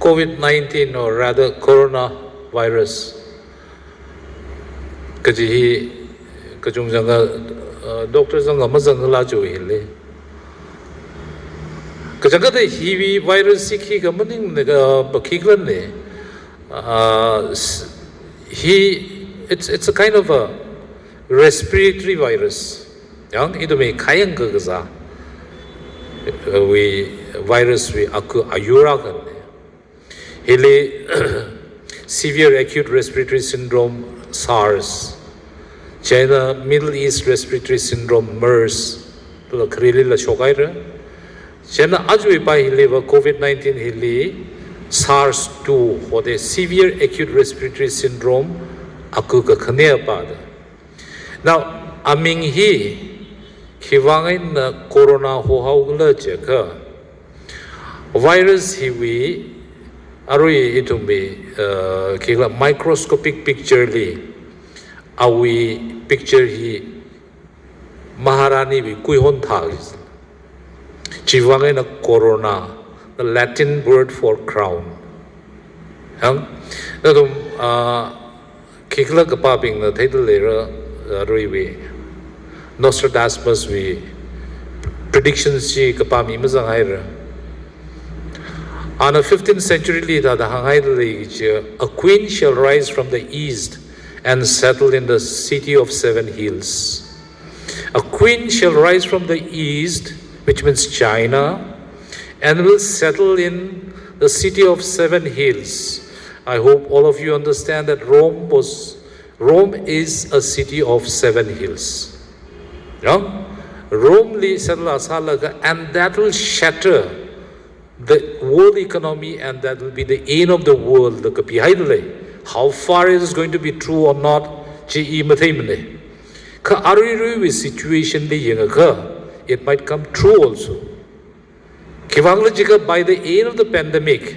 COVID-19 or rather coronavirus. Kaji kajung janga doctor janga mazang la jo hile. Kajaga the HIV virus sikhi kamaning nega bakiklan ne. It's a kind of a respiratory virus. Yang itu me kayang kagaza. We virus we aku ayura kan. Hele severe acute respiratory syndrome SARS. China Middle East respiratory syndrome MERS. To the krili la shokaira. China ajui pa hele wa COVID-19 hele SARS-2 or the severe acute respiratory syndrome aku ka khane pa. Now aming hi Kiwangin na corona ho haugla cheka virus hiwi arui itumbi kila microscopic picture li awi picture hi maharani bi kuihon thagis chiwangin na corona, the Latin word for crown. Hang nadum kikla kapaping na title lera arui Nostradamus we predictions chi kapami mazang haira. On the 15th century the a queen shall rise from the east and settle in the city of seven hills. A queen shall rise from the east, which means China, and will settle in the city of seven hills. I hope all of you understand that Rome is a city of seven hills. Rome li settle and that will shatter the world economy and that will be the end of the world. How far it is going to be true or not, situation it might come true also. By the end of the pandemic,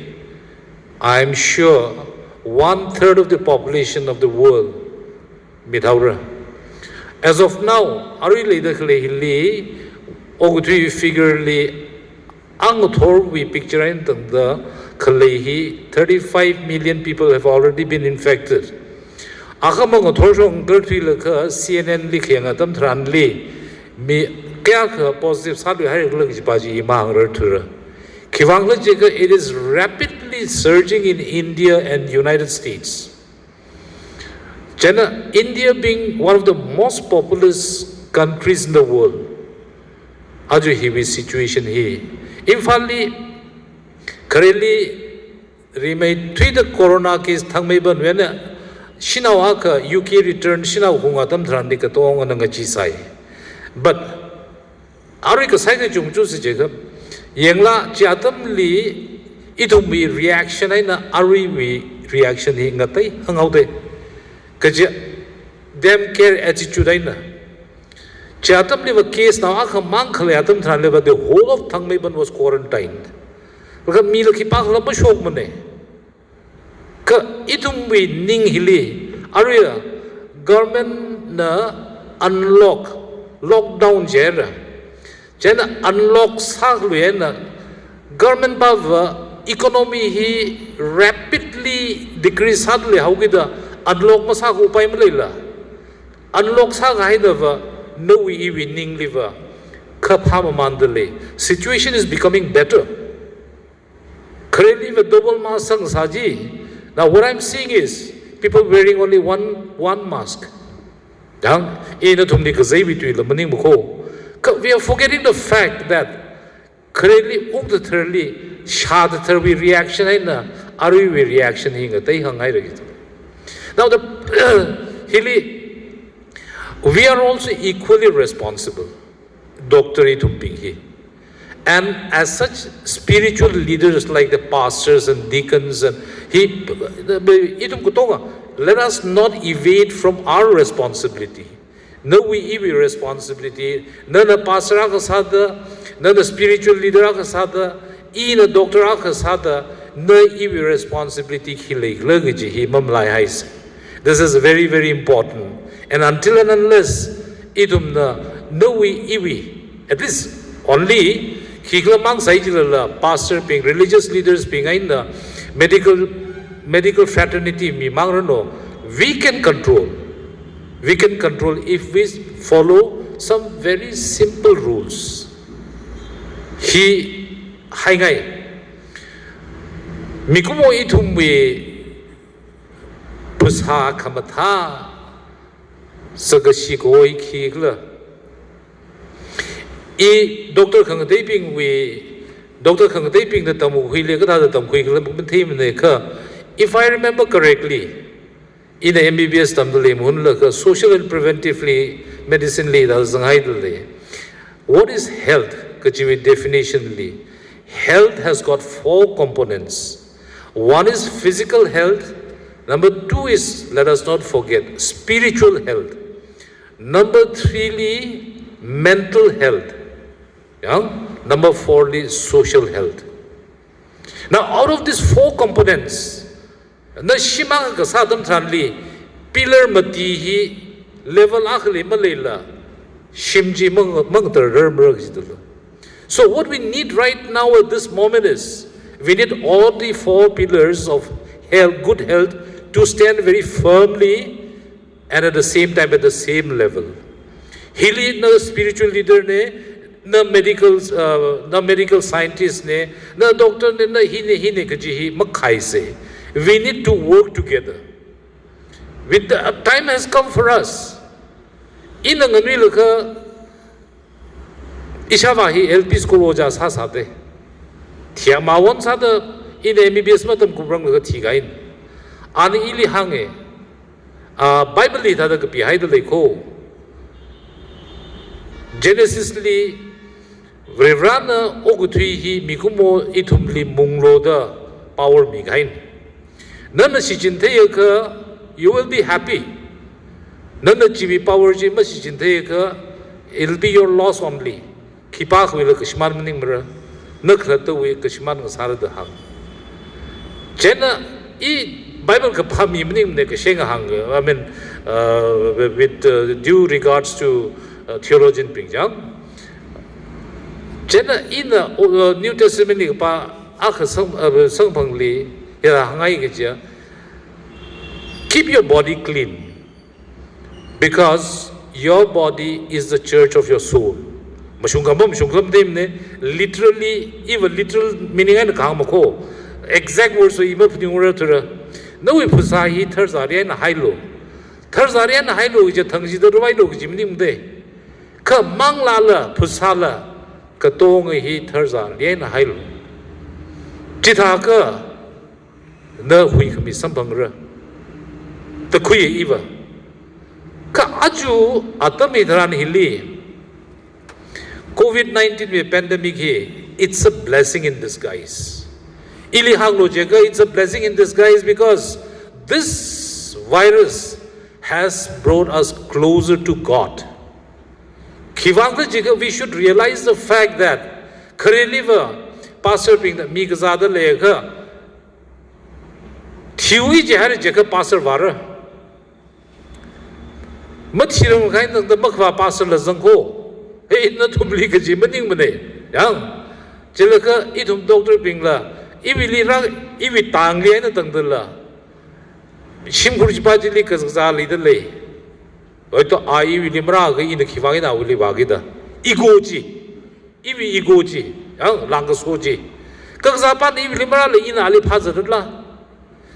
I am sure 1/3 of the population of the world as of now, figurely we picture in the 35 million people have already been infected. CNN positive it is rapidly surging in India and United States. India being one of the most populous countries in the world, aju hiwi situation hi. Infali, currently, remade the corona case thangmeban when Shinawaka UK returned Shinaw Hungatam Trandikatong and Angachisai. But Arika Saika Jumjus Jacob, Yangla Chatham Lee, it will be reaction in Ariwi reaction hingatai, hang out there. Them care attitude aina. Chatham live a case now, Mankhalatam Tranleva, the whole of Thangmeban was quarantined. Because Milkipak Lapashokmane. Itumbi Ning Hili, Aria, government lockdown Jera. Jena unlock Sagluena, government Bava, economy he rapidly decreased hardly how with the unlock masaku upay malila. Unlock sa haidava no we ning liver. Kaphama mandale. Situation is becoming better. Currently with double mask saji. Now what I'm seeing is people wearing only one mask. We are forgetting the fact that currently reaction reaction now we are also equally responsible, Dr. Itumpinghi. And as such spiritual leaders like the pastors and deacons and let us not evade from our responsibility. No, we evade responsibility. None a pastor akasada, none a spiritual leader akasada, in a doctor akasada, no evade responsibility. This is very, very important. And until and unless no we evade, at least only Hiklamang Saijila, pastor being religious leaders being medical fraternity mi mangrano, we can control if we follow some very simple rules. He hangai mikumo itumwe pusha kamatha sagashi goi khigla I doctor khang dei ping we doctor khang dei ping the tamu huile ka da tam khui khla mun thim ne kha if I remember correctly in the MBBS tamdale mun la ka social and preventively medicine li da zangai dle what is health kachiwi definitionally health has got 4 components. One is physical health. Number 2 is, let us not forget, spiritual health. Number 3 mental health. Yeah? Number 4 is social health. Now out of these 4 components, na shimang ka sadam thanli pillar mati hi level akhli malela shimji mang tar. So what we need right now at this moment is we need all the 4 pillars of health, good health to stand very firmly and at the same time at the same level. Hili na spiritual leader ne, na medical scientist ne, na doctor ne, na hine kaji makai se. We need to work together. With the time has come for us. Ina ngani laka Ishawahi LP school oja sa sate. Tia mawon sa da in MBBS matam kubrang ga tigain. Ani ili hange. Bible li tada ga behind the ko. Genesis li vrana ogutui hi mikumo itumli munglo da power migain. Nana si jinte ka you will be happy. Nana jibi power ji ma si jinte ka it'll be your loss only. Kipak will kishman meaning mirror, Nukrata we kishman was hard the hung. Jenna e Bible kapami meaning the Kashenga hunger, I mean, with due regards to theologian Pingjang. Jenna in the New Testament, Pa Akasangpangli, Hangai, keep your body clean because your body is the church of your soul. Literally, even literal meaning and Kamako. Exact words of Ima Pura. No, we Pusahi, Thursarian Hilo. Thursarian Hilo is a Tangsi the Rilo, Jimmy Day. Come, Manglala, Pusala, Katong, he Thursarian Hilo. Chitaka, no, we can be some bungra. The Kui Eva. Ka Aju, Atamidran Hili. COVID-19 pandemic here, it's a blessing in disguise. It's a blessing in disguise because this virus has brought us closer to God. We should realize the fact that Kareliva, Pastor Ping, Mikazada Lega, Tiwi Jahar Jaka Pastor Vara, Matiram kind of the Makva Pastor Lazanko. Hey, not to believe a Jimaning Mane. Young Chilaka, itum Doctor Pingla, Ivi Tangi and Tangdala. Shimkurjipajili Kazali the lay. Oito I Limra in the Kivana will Livagida. Igoji, Ivi Igoji, young Langasoji. Kazapan Ivi Limra in Ali Pazadla.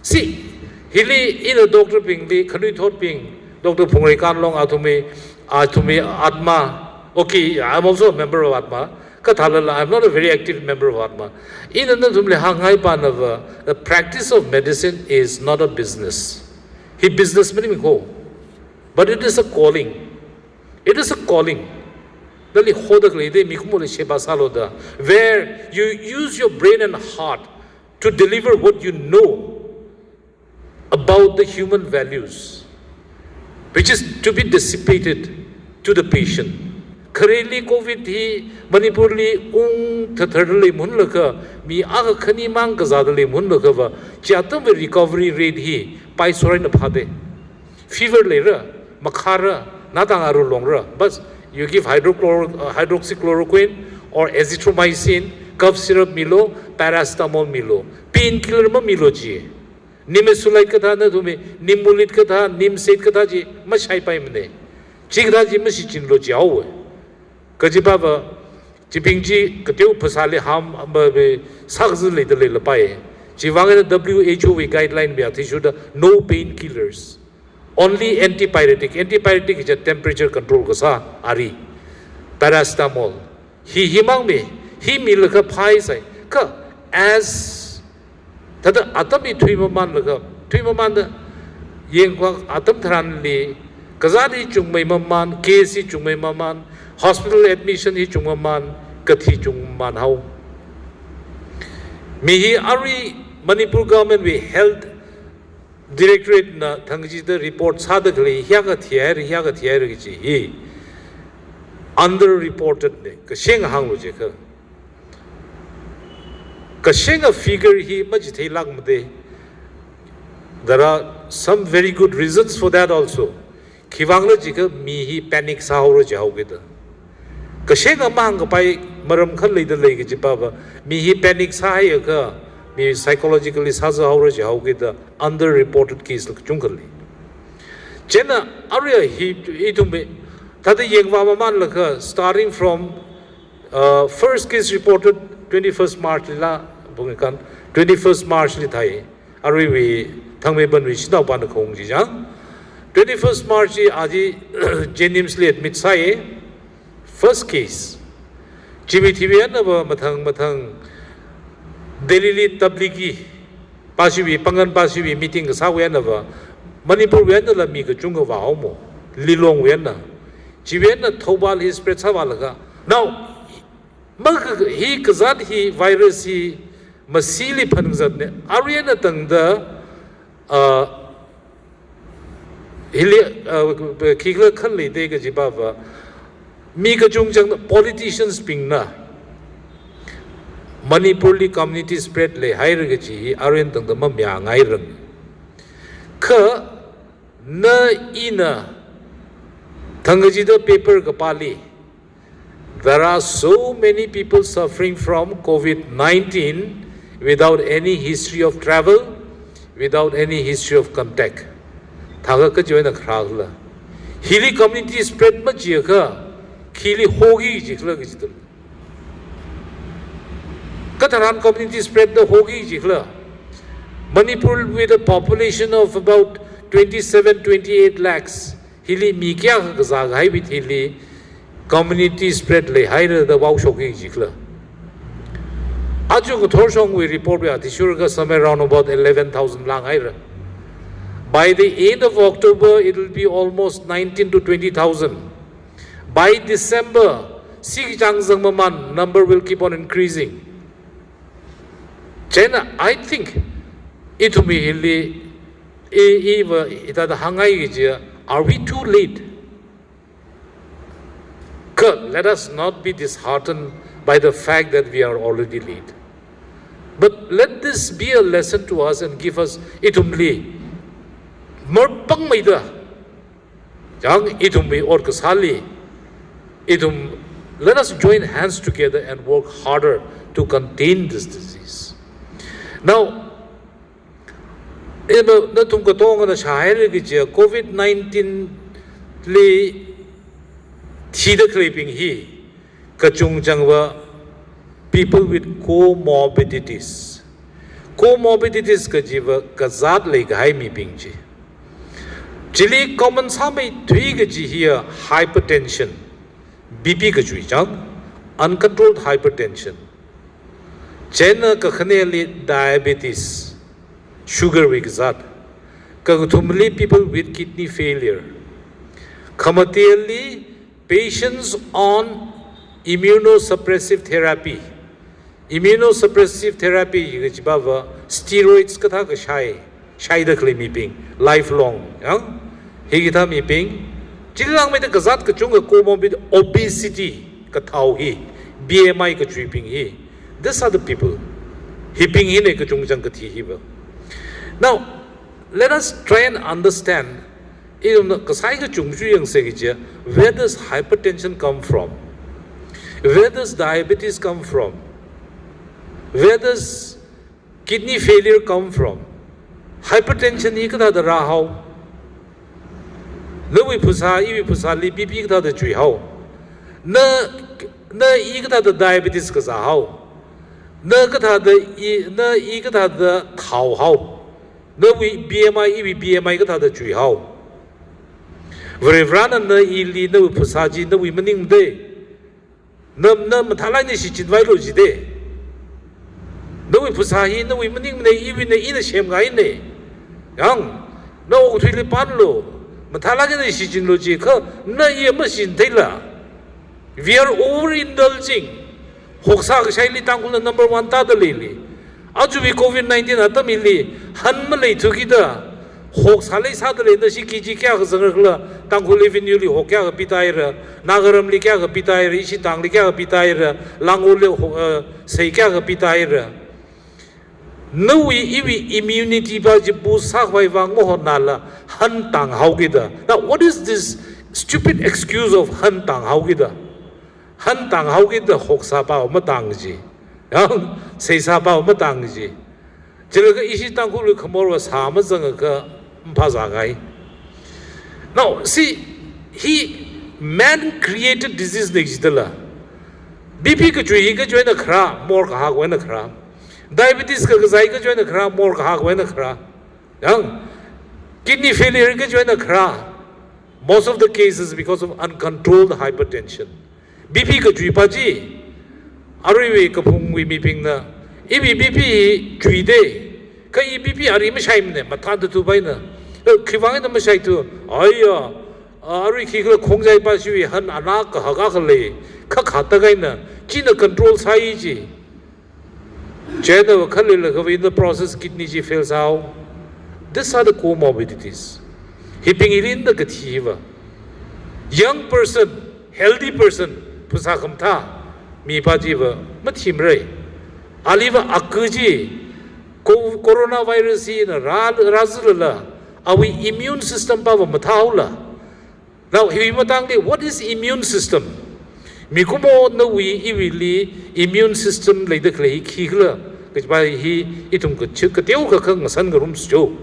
See, Hilly in a Doctor Pingli, Kanutot Ping, Dr. Pungrikan Long Atomi, Atma. Okay, I'm also a member of Atma. I'm not a very active member of Atma. In the practice of medicine is not a business. He businessman go. But it is a calling. It is a calling. Where you use your brain and heart to deliver what you know about the human values, which is to be dissipated to the patient. Kareli COVID he Manipurli Tatharli Munlaka, me Aga Kani Mangazadali Munlakava, Chatam recovery rate he, Pai Soran Pade. Fever later, Makara, Natangaru Longra, but you give hydroxychloroquine or azithromycin, cough syrup Milo, paracetamol milo painkiller ma milo ji nimesulite ka tha na thume nimulit ka tha nimset ka tha ji ma sai pai mne chigda ji ma si chin lo ji aw ka ji ba ba ji ping ji ka teu phasale ham ba be sagz le de le pai ji wang the WHO guideline be thi should no painkillers only antipyretic is a temperature control ka sa ari paracetamol hi himang me hi mil ka phai sai ka as tada atami thuimaman laga thuimaman da yengwa atam thran li kazadi chungmai maman kesi chungmai maman hospital admission hi chungmaman kathi chungman hau mi hi ari Manipur government we health directorate na thangji the report sadakli hyaga thier gi hi under reported ne ka sheng hang lo je ka sheng a figure hi maji thei lag mde there are some very good reasons for that also khiwang lo ji ka mi hi panic sa ho ro ja ho ge da ka sheng a mang ka pai maram khan le da le gi ji pa ba mi hi panic sa ya ka mi psychologically sa za ho ro ja ho ge da under reported case lo chung khali chena area hi itumbe that the yengwa man la starting from first case reported 21st March la bungan 21st March li thai ari we thangme ban wi sinau ban khong ji jang 21st March aji Jennings li admit sai first case GBTV na ba mathang Delhi li tablighi pasiwi pangan pasiwi meeting sa we na ba Manipur we na la mi ka chung wa mo lilong we na Jiwen na thobal hi spread sa walaga now mag hi kazat hi virus hi masili phanzat ne ariana tangda hili khigla khanle de ga jiba ba mi ka chung jang politicians ping na Manipurli community spread le hair ga ji arian tangda ma mya ngai rang kha na ina Thangajida paper kapali. There are so many people suffering from COVID-19 without any history of travel, without any history of contact. Thaga ka join a kragla. Hili community spread ma jiaka. Hili hogi jikla gijidal. Kataran community spread the hogi jikla. Manipur with a population of about 27-28 lakhs. Hili mikya gazag hai bit hili community spread le higher the wow shoki jikla. Aju thorsong we report we atishurga somewhere around about 11,000 lang higher. By the end of October it will be almost 19 to 20,000. By December, Sikh Jangzang Maman number will keep on increasing. China, I think it will be hili eva ita the hangai gijia. Are we too late? Let us not be disheartened by the fact that we are already late. But let this be a lesson to us and give us itumli. Merpang maida. Jang itumli or kasali. Let us join hands together and work harder to contain this disease. Now, COVID-19 le thida clipping hi kachung jangwa people with comorbidities ka jiwa kazat le gai mi pingji chili common samai thui ga ji here hypertension BP ka chui jang uncontrolled hypertension chena ka khane le diabetes sugar with that. Kagutumli people with kidney failure. Kamateli patients on immunosuppressive therapy. Immunosuppressive therapy, steroids katha ka shai da klimi ping lifelong. Higita mi ping. Jilang me the kazat ka chunga comorbid obesity kathau hi BMI ka tripping hi. These are the people. Hipping hi ne ka chung jang ka thi hi ba. Now, let us try and understand where does hypertension come from? Where does diabetes come from? Where does kidney failure come from? Hypertension is the rahao. No we pusa, if pusa li BP the tree how. No igata the diabetes ka how. No gata the no igata the tau how. No we BMI if BMI gata the tree how. Vrevran no ili no pusaji no we meaning day. No matalani si chidvailoji day. No we pusahi no we meaning day even in the same guy ne. Young no to panlo. Matalagin is in logic, no ye machine tailor. We are overindulging. Hoksag Shaili Tangula number 1 Tadalili. Ajubi COVID-19 at the Mili, Hanmalay together. Hoks Hale Sadale, the Shikiji Kazangla, Tangulivin Yuli, Hoka Pitaira, Nagaram Lika Pitaira, Ishitang Lika Pitaira, Langole Seika Pitaira. No immunity baji busak vai wang mohonala hantang haugida. Now what is this stupid excuse of hantang haugida? Hantang haugida hoksa bao matangji. Yang seisa bao matangji. Jelaga isi tangkulu kamorwa sama zanga mpazagai. Now see, man created disease nextala. BP ka jui ka joina kra more ka hagwena kra. Diabetes ka gazai ka join the kra more ka when the kra. Young kidney failure ka join the kra. Most of the cases because of uncontrolled hypertension. BP ka juipaji. Ariwe ka pungwi miping na. Ibi BP juide. Ka BP ari mashaim ne matanda tu bay na. Kiwang na mashay tu. Aya. Ari kikla kongjay pa shui han anak ka hagakale. Ka khatagay na. China control saiji. In the process, kidney fails out. These are the comorbidities. Hipping in the gativa. Young person, healthy person, Pusakamta, Mipajiva, Matimre. Aliva Akuji, coronavirus in Razula. Our immune system power Mataula. Now, what is immune system? Mikumo no we really immune system like the clay kigla, which by he itum could chick a deoka kung sun rooms joe.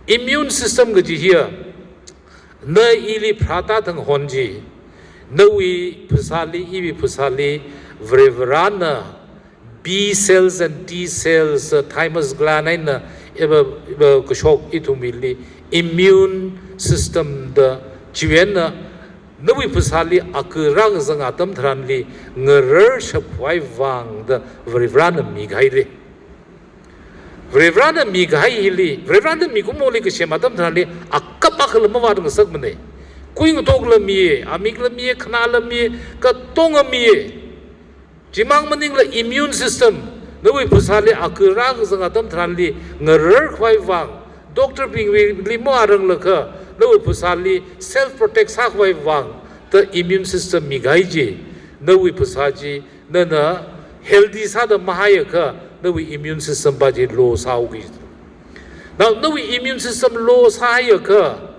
Immune system got here. No ili prata and honji. No we pusali, ibi pusali, vreverana, B cells and T cells, thymus glanina, ever kushok itumili, immune system, the Chiena. No we pusali akurang zang atam tranli ngerer shapwai wang the vrevrana migaire. Vrevrana migaili, vrevrana mikumoli kashematam tranli akapakal mavadang sagmane. Queen togla mie, amigla mie, kanala mie, katonga mie. Jimang maningla immune system. No we pusali akurang zang atam tranli ngerer kwai wang. Doctor being limo arang laka. No pusali self-protect sakwai wang the immune system migaiji. No we pusaji na healthy sada mahayaka no we immune system baji low saugi. Now no we immune system low sayaka.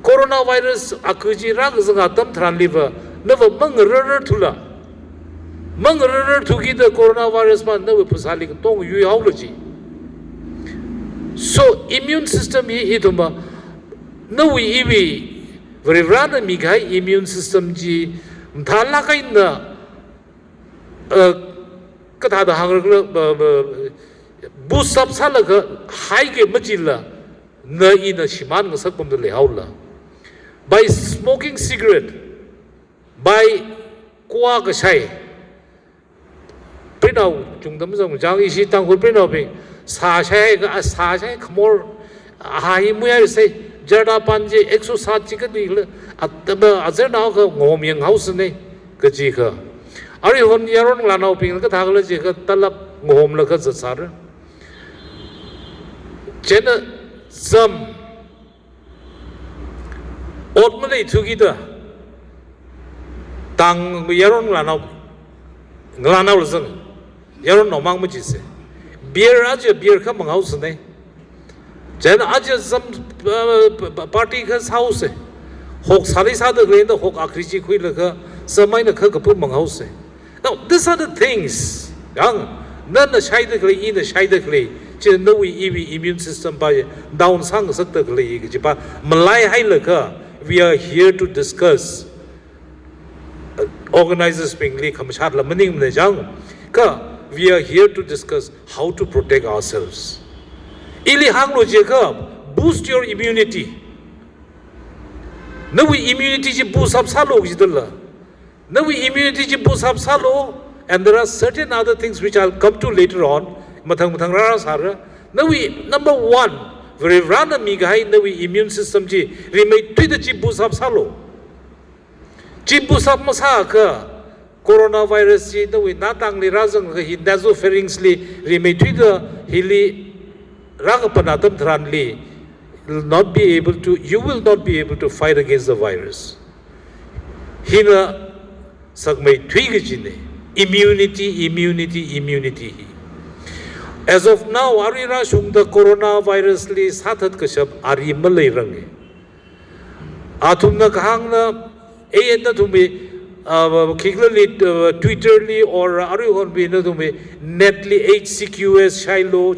Coronavirus akuji rag zanga tam tran liver never mung rur tula. Mung rur to get the coronavirus man no we pusali tong yuology. So immune system he ituma. No, we very rather migai immune system ji Talaka in the Katada Hunger boost up Salaka, high Majilla, na in a Shiman Sakum de Lehaula. By smoking cigarette, by Kuakashai, Prino, Jungdam Jang Ishi Tangu Prino, Sasha, more high muir say. Jada Panje exercise chicken at the Azernaka Momian house ne Kajika. Are you on your own Lano being the Tagalajika Talap Mom Lakazar? Jenna some ultimately together Tang Yaron Lano Glanausen Yaron no Mangmajise. Beer Aja beer come house ne. Then Aja some party has house. Hawk Salisa the Grand, the Hawk Akrichi Quilaka, some minor Kakapumang house. Now, these are the things. Young, none the side the clay in the side the clay, just no immune system by down sang suck the clay, Malay Hilaka, we are here to discuss. Organizers Pingley Kamshat Lamaning Nejang, we are here to discuss how to protect ourselves. Ili Hanglo Jacob, boost your immunity. No immunity boost up salo, no immunity boost up salo, and there are certain other things which I'll come to later on. Number one, very random migai, no immune system, we may treat the boost up salo. Jibusap masaka coronavirus no we natang li razang hi nasopharynxly remetida hili ragapanatam thranli will not be able to, you will not be able to fight against the virus. Hina sagmay twigajine immunity. As of now, arira shung the coronavirus li sathat kashab ari malay rangi. Atumna kahangna and to me, Twitterly or Arihon be no to me, netly HCQS Shiloh,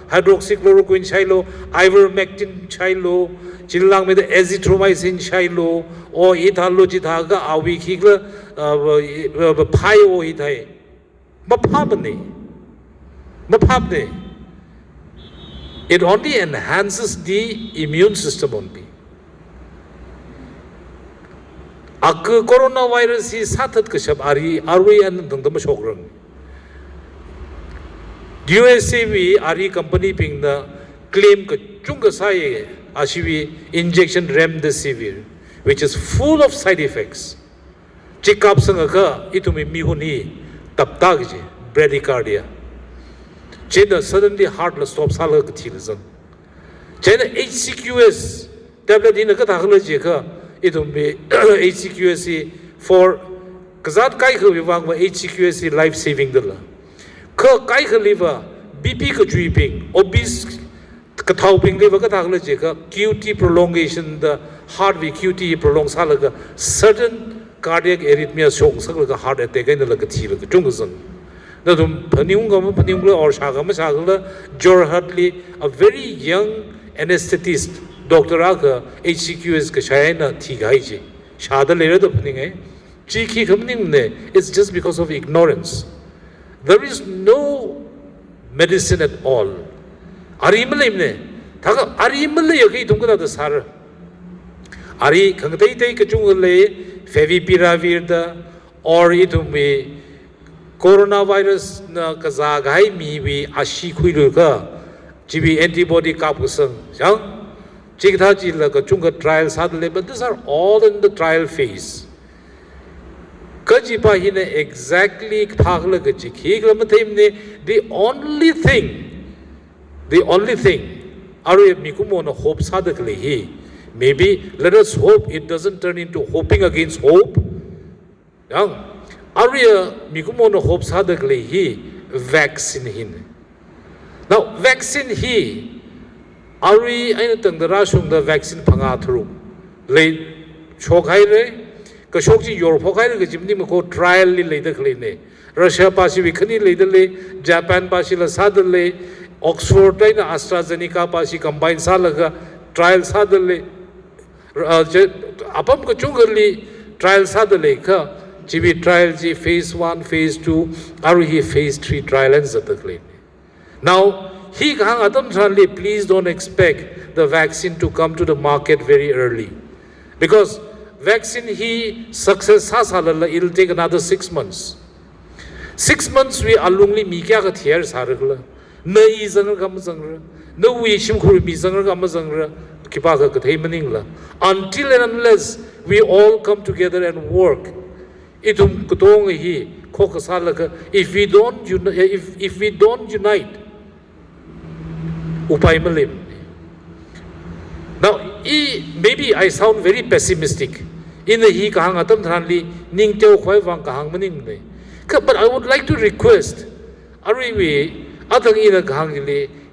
hydroxychloroquine Shiloh, ivermectin Shiloh, Chilang with azithromycin Shiloh, or Italogitaga, Awi Kigla, Pio Itai. Mapabne. It only enhances the immune system only. Ak coronavirus is satat kashab ari and the mashograng. USAV ari company ping the claim ka chunga sai ashivi injection remdesivir, which is full of side effects. Chikap sangaka itumi mihuni taptagje bradycardia. Chena suddenly heart stop salak thilism. Chena HCQS tablet in a katahalajica. It will be HCQSC for Kazat Kaika Vivang HCQSC life saving the la. Kaika liver, BP ka dripping, obese katauping liver katakalajica, QT prolongation, the heart with QT prolongs halaga, certain cardiac arrhythmia shows like a heart attack and like a tea like a jungazan. The Paniunga or Shagama Shagala, Jor Hartley, a very young anesthetist. Dr. Aga, HCQS Kashayana Tigaiji, Shada later the Pning, Chiki coming, it's just because of ignorance. There is no medicine at all. Arimalimne, Taga Arimale, Tunga the Sara Ari Kangate Kajungale, Fevipiravir, or itumbe coronavirus Kazagai, maybe Ashikuruka, GB antibody Kapusang, Young. Chigtaji like a chunga trials hadle, but these are all in the trial phase. Kajipa hine exactly the only thing, are Mikumona hopes hadakli. Maybe let us hope it doesn't turn into hoping against hope. Young Aria Mikumona hopes hadakli vaccine. Now vaccine Ari aina tang the rashung the vaccine pangatru. Late Chokaire, Kashokji Europe Hokaire, Jimnimo trial later clean. Russia Pashi Vikani later, Japan Pashila Sadale, Oxford AstraZeneca Pashi combined Salaga, trial Sadale, Apam Kachungali, trial Sadale, GB trial G phase 1, phase 2, Ari phase 3 trial and Zataclane. Now, please don't expect the vaccine to come to the market very early. Because vaccine success it'll take another 6 months. 6 months we alungli mikya ka thier saragla. Na izangar kamazangra. No we shimkhuri mizangar kamazangra. Kipaka kathai maningla. Until and unless we all come together and work. Itum kutong if we don't unite. Now, maybe I sound very pessimistic. In the but I would like to request,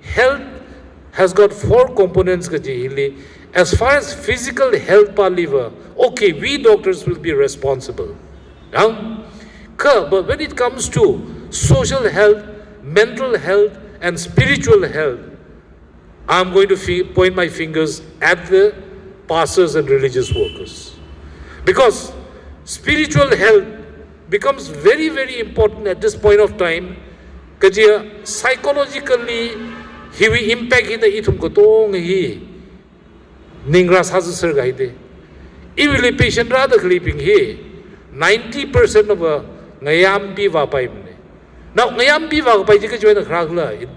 health has got 4 components. As far as physical health, okay, we doctors will be responsible. But when it comes to social health, mental health and spiritual health, I'm going to point my fingers at the pastors and religious workers. Because spiritual health becomes very, very important at this point of time. Because psychologically, he will impact in the itum kotong he. Ningras has a surgaide. Even patient rather clipping here. 90% of a ngayam piva pipe. Now, ngayam piva pipe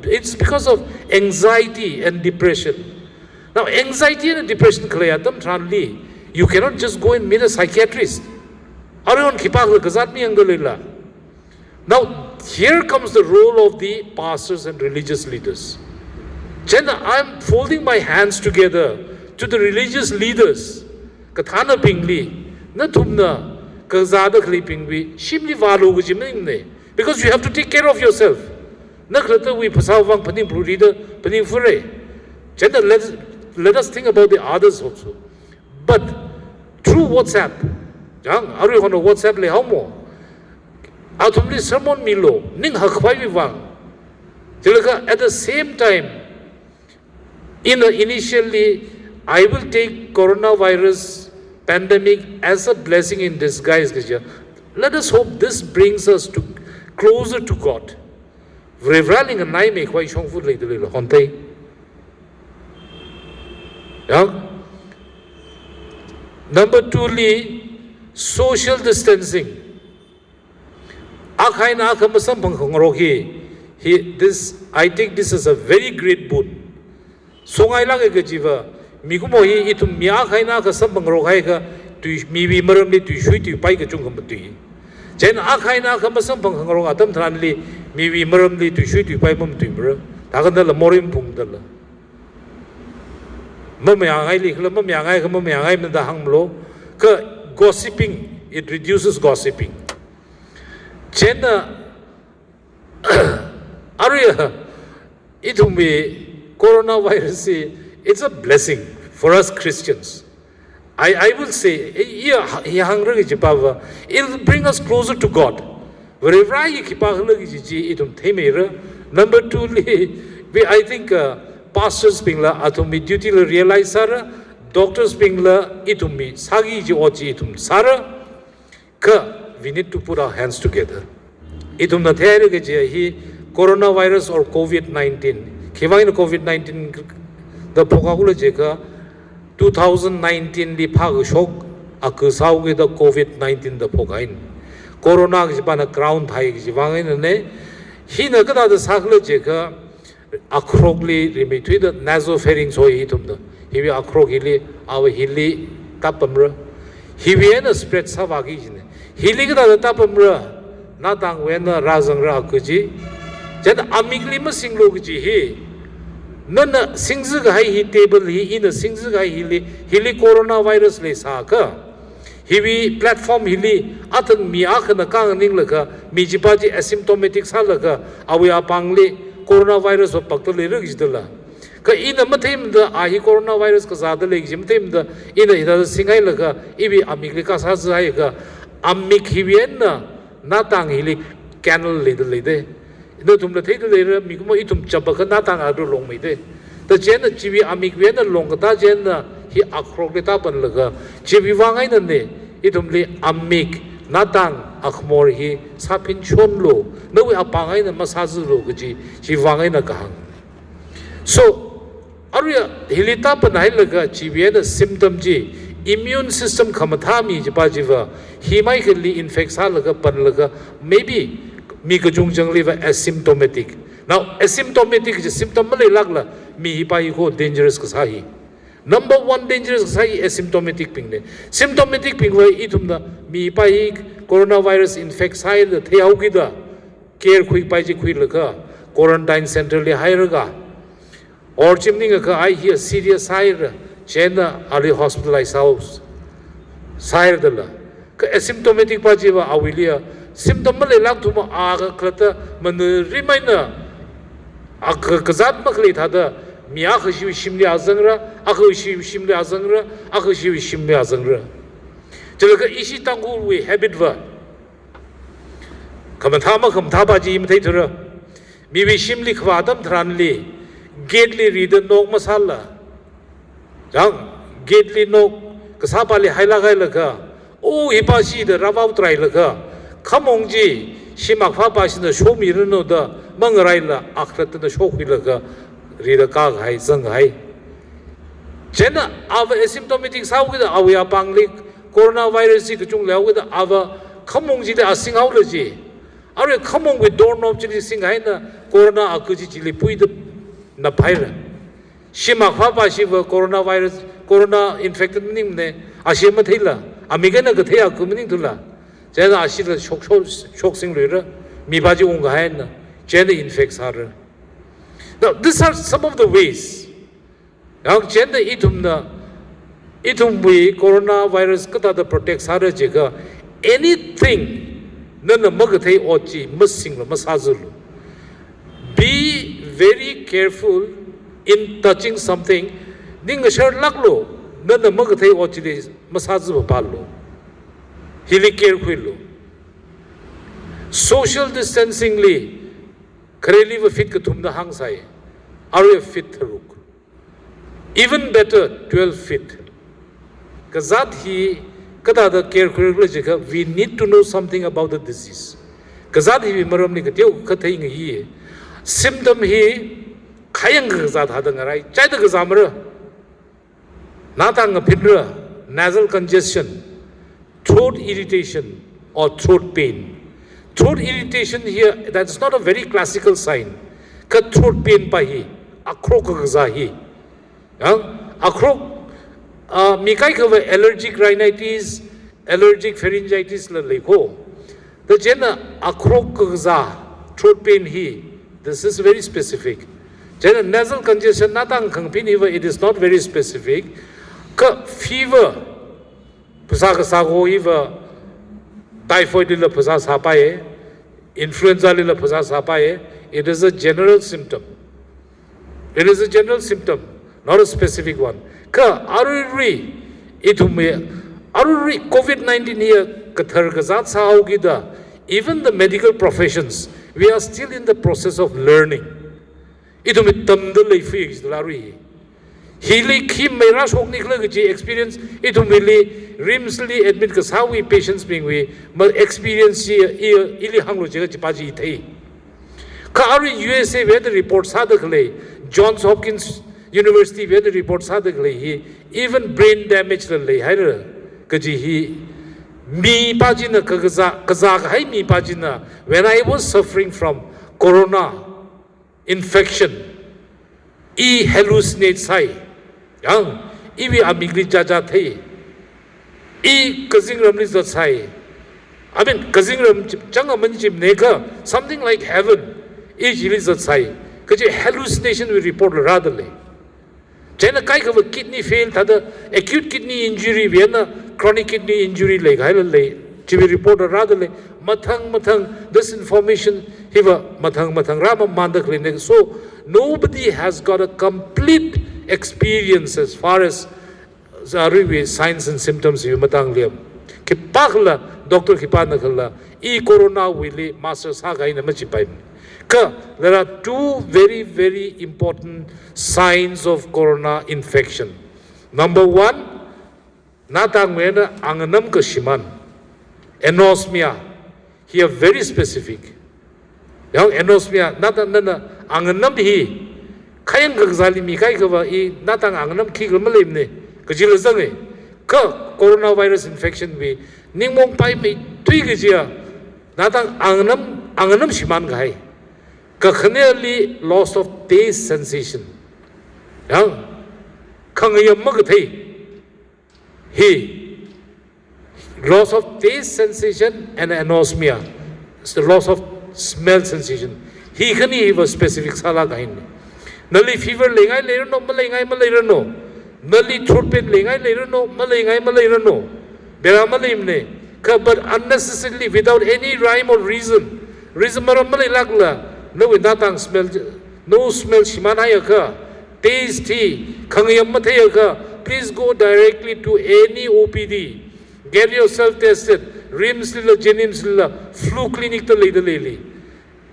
it's because of anxiety and depression. Now, anxiety and depression klayatam tranli. You cannot just go and meet a psychiatrist. Now, here comes the role of the pastors and religious leaders. I'm folding my hands together to the religious leaders. Kathana pingli, na tumna, kazada kli pingwi, shimli valu gujimne. Because you have to take care of yourself. Nakrata we pasawang paning prurida, paning fure. Let us think about the others also. But through WhatsApp, are you on WhatsApp le homo? Atumli sermon milo, ning hakwai vivang. At the same time, initially, I will take coronavirus pandemic as a blessing in disguise. Let us hope this brings us closer to God. Number 2, social distancing. I think this is a very great boon. Songai lang ke jiwa, mikumo hi itu miak hai na ke sambang rokai ke tu miwi meram li tu shui tu pai ke chung kam tu. Jen ak hai na ke sambang rok atam tran li miwi meram li tu shui tu pai mum tu ber. Takan dah morim pung dah. Mum yang hai li kalau mum yang hai mendah hang mlo ke gossiping, it reduces gossiping. Jen Arya itu mi coronavirus, it's a blessing for us Christians. I will say, it will bring us closer to God. Number 2, I think pastors being la atumi duty la realize sara, doctors being la itumi sagi ji oji itum sara, we need to put our hands together. Itum na theory he coronavirus or COVID-19. Kevin COVID-19 the Pokagula Jeka 2019 the Pag shock Akusau the COVID-19 the Pokain. Corona is ban a crown high Jivangin he nagada the Sakla Jeka Akrogli remitted the nasopharynx so eatum the he will akrogili our hilly tapamra. He will spread Savagin. He licked the tapamra, Natang when Razangra Kuji. Then amiclima singlogi he. None sings a high table he in a sings a hilly coronavirus le saka. He we platform hilly atan miak and a kang ninglaka, mijipaji asymptomatic salaka, away apangli coronavirus of Pactoli Rugidula. In the matim the ahi coronavirus kazada legim tim the in a singai laka, ibi amiclicas has like amic hiviena, natang hilly canal little lady. No to the theatre later, Mikumo itum Chabakanatan Adu long me. The Jenna Chivi Amikvena Longata Jenna, he acroclet and laga. Chivi Wangaine, itumli Amik, Natang, Akmor, he Sapin Chonlo, no way upang and Masazu Logaji, Chivangaina Kahang. So, Aria Hilitap and Hilaga, Chiviana symptom G, immune system Kamatami, Japajiva, he might infect Salaga Panlaga, maybe. Mika Jungjang liver asymptomatic. Now, asymptomatic is a symptom lagla, mi hipai dangerous kasahi. Number 1 dangerous kasahi asymptomatic ping. Symptomatic ping where itumna mi hipai coronavirus infects high the theaugida, care quick paiji quilaka, quarantine center li hiraga. Or chimning a I hear serious hire, Chena ali hospitalized house. Sire the la. Asymptomatic pajiva awilia. Symptom lak to aga clutter, man reminder a kazat maklit had a miakashi shimli azangra, akushi shimli azangra, akushi shimli azangra. Jelaka ishi tangu we habit va. Kamatama kam tabaji imitator. mi vi shim li khwa dam thran li gate li ri da nok masala jang gate li nok ka sa pa li haila gai la ka o hi pa si da ra bau trai la ka khamong ji shimak pha pa sin da sho mi ro no da mang rai la akhrat da sho khi la ka ri da ka gai zang gai Jena ava asymptomatic sao kita awya pangli coronavirus ji kachung leo kita ava khamong ji da asing hau le ji are khamong with doorknob ji sing hai na corona akuji ji pui da na phaira shima kha pa shi coronavirus corona infected ning ne ashima theila amiga na gathya kumning thula jena ashi da shok sing le mi ba ji ong ga hai na jena infect har now these are some of the ways yang gender itum we coronavirus kata da protect sara jega anything nana magathai ochi missing la masazul be very careful in touching something ning shar laklo nana magathai ochi de masazu palo hili careful social distancing li khareli wa fit ka thumna hang sai are fit tharuk even better 12 feet kazat hi kada da care kurologica we need to know something about the disease kazat hi maram ni kateu khathai ngi symptom hi khayang kazat hadang rai chai da kazamra na tang phinra nasal congestion throat irritation or throat pain throat irritation here that is not a very classical sign ka throat pain pa hi akro ka za hi akrok mikai khawa allergic rhinitis allergic pharyngitis la lekho the jena akrok kaza throat pain hi this is very specific jena nasal congestion na tang khangpin hi it is not very specific ka fever phasa ka sa go hi typhoid la phasa sa pa ye influenza la phasa sa pa ye it is a general symptom not a specific one. Ka aruri itume aruri COVID-19 here kathar kazat sao gida. Even the medical professions, we are still in the process of learning. Itume tamdal leifi larui. Hili kim mera shok nikla gaji experience itume li rimsli admit kas how we patients being we experience ili hanglo jaga jipaji thai. Ka aruri USA where the reports had Johns Hopkins University where the reports had even brain damage le kaji hi mi pajina kaza hai mi pajina when I was suffering from corona infection e hallucinate sai yang iwi amigli jaja thai e kazing ramli zat sai I mean kazing ram changa manjim neka something like heaven e jili zat sai kaji hallucination we report rather le China kai ka kidney fail thada acute kidney injury viena chronic kidney injury le gaila le chibi report rather le mathang this information hiva mathang rama mandak le so nobody has got a complete experience as far as signs and symptoms you matang liam ki pakla doctor ki pa nakhala e corona wili master sa gai na machipai there are two very, very important signs of corona infection. Number one, natangwena anganam kashiman, anosmia. Here very specific. Yang anosmia natangana anganam hi. Kayang gagzali mi kay kawa I natang anganam kigl malim ne. Kajil zange. Ka coronavirus infection bi ningmong pai me tui gajia natang anganam shiman gai. Clearly loss of taste sensation. Yang kangayam magathai. He loss of taste sensation and anosmia. It's the loss of smell sensation. He can have a specific sala kain. Nali fever lengai later no malengai malayer no. Nali throat pain lengai later no malengai malayer no. Beramalim ne. But unnecessarily without any rhyme or reason. Reason maramali lagla. No natang smell no smell shimanayaka tasty kangayammatayaka please go directly to any OPD get yourself tested rims lila jenims lila flu clinic to lady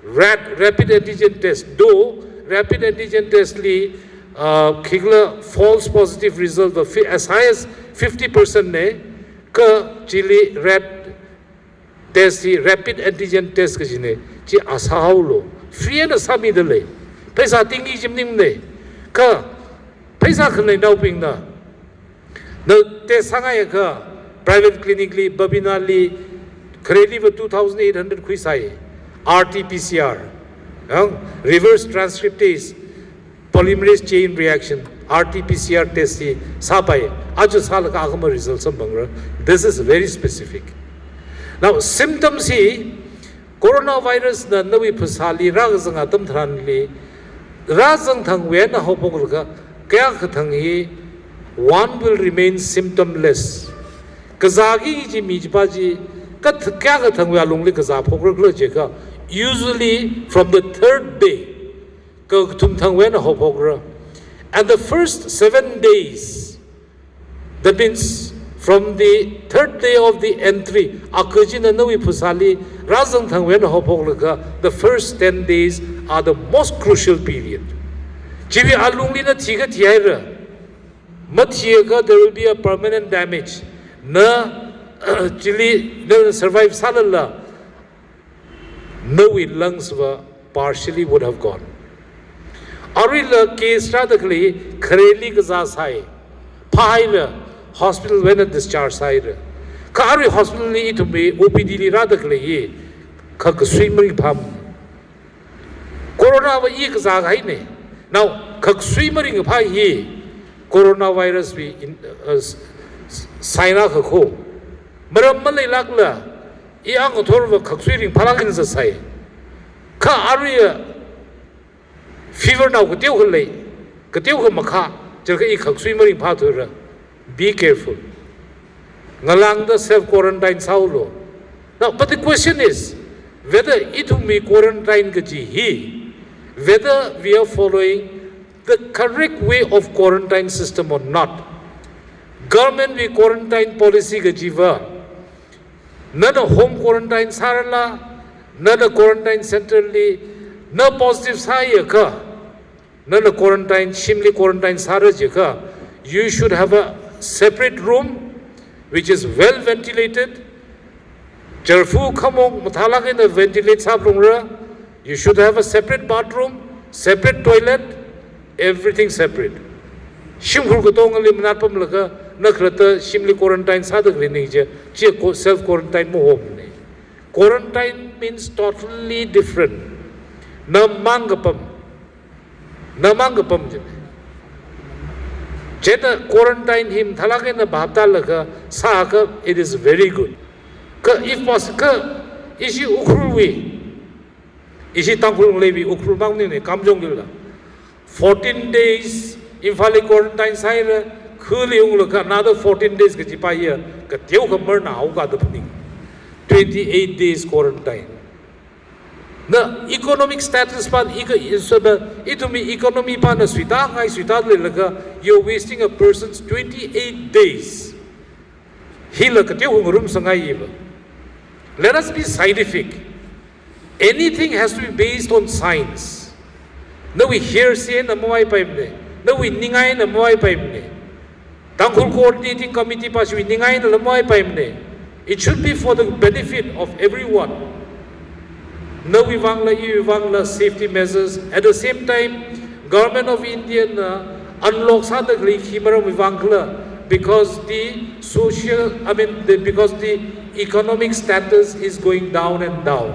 rapid antigen test. Though rapid antigen test li khigla false positive result as high as 50% ne ka chili rat test rapid antigen test ka jine chi asahaulo free na sami de le paisa tingi jimnim ne ka paisa khnai dau ping na no test sanga ya ka private clinic li babina li kredi 2800 khuisai RT-PCR reverse transcriptase polymerase chain reaction RT-PCR test hi sapai aju sal ka agama results bangra. This is very specific. Now symptoms hi coronavirus na nawi phasali ragzang atam thranli razang thang wen na hopong ka kaya khathang hi one will remain symptomless kazagi ji mijba ji kat kya khathang wa lungli kaza phokro je ka usually from the third day and the first 7 days, that means from the third day of the entry, the first 10 days are the most crucial period. There will be a permanent damage. Survive salala. No lungs were partially would have gone. Arila case radically Kareli Gazasai, Paila hospital when a discharge side. Kari hospital to me, OPD radically, Kak swimming pump. Corona Yikazahine. Now, Kak swimming pie ye, coronavirus be in Sainako. Maramali Lakla, Yang Torva Kak swimming Palakins aside. Ka Aria. Fever now could deal late, could deal with Maka, swimming patura. Be careful. Nalanga self quarantine saulo. Now, but the question is whether it will be quarantine gaji, whether we are following the correct way of quarantine system or not. Government we quarantine policy gajiva. None of home quarantine sarala, none of quarantine centrally, no positive sayaka. None of quarantine, shimli quarantine sarajika. You should have a separate room which is well ventilated. Jarfu kamong mathalak in the ventilate sabrungra. You should have a separate bathroom, separate toilet, everything separate. Shimkur kutongali manapam laka nakrata shimli quarantine sadagrinija, self quarantine mo home. Quarantine means totally different. Namangapam. Namangapam. Jeta quarantine him Talakana Bhatalaka Saka, it is very good. If possible, is she Ukrui? Is she Tankur Levi Ukrumang Kamjongilla? 14 days in Fali quarantine side, Kuli Ungluka, another 14 days Gajipaya, Katioka Murna, Auga the Pudding. 28 days quarantine. The economic status pan so the itumi economy pan swita ngai swita lelaga you're wasting a person's 28 days. Let us be scientific. Anything has to be based on science. No we hear say na moai paimne. No we ningai na moai paimne. Tangkul coordinating committee pas we ningai na moai paimne. It should be for the benefit of everyone. No Vivangla safety measures. At the same time, Government of India unlocks the Himara Vivangla because the because the economic status is going down and down.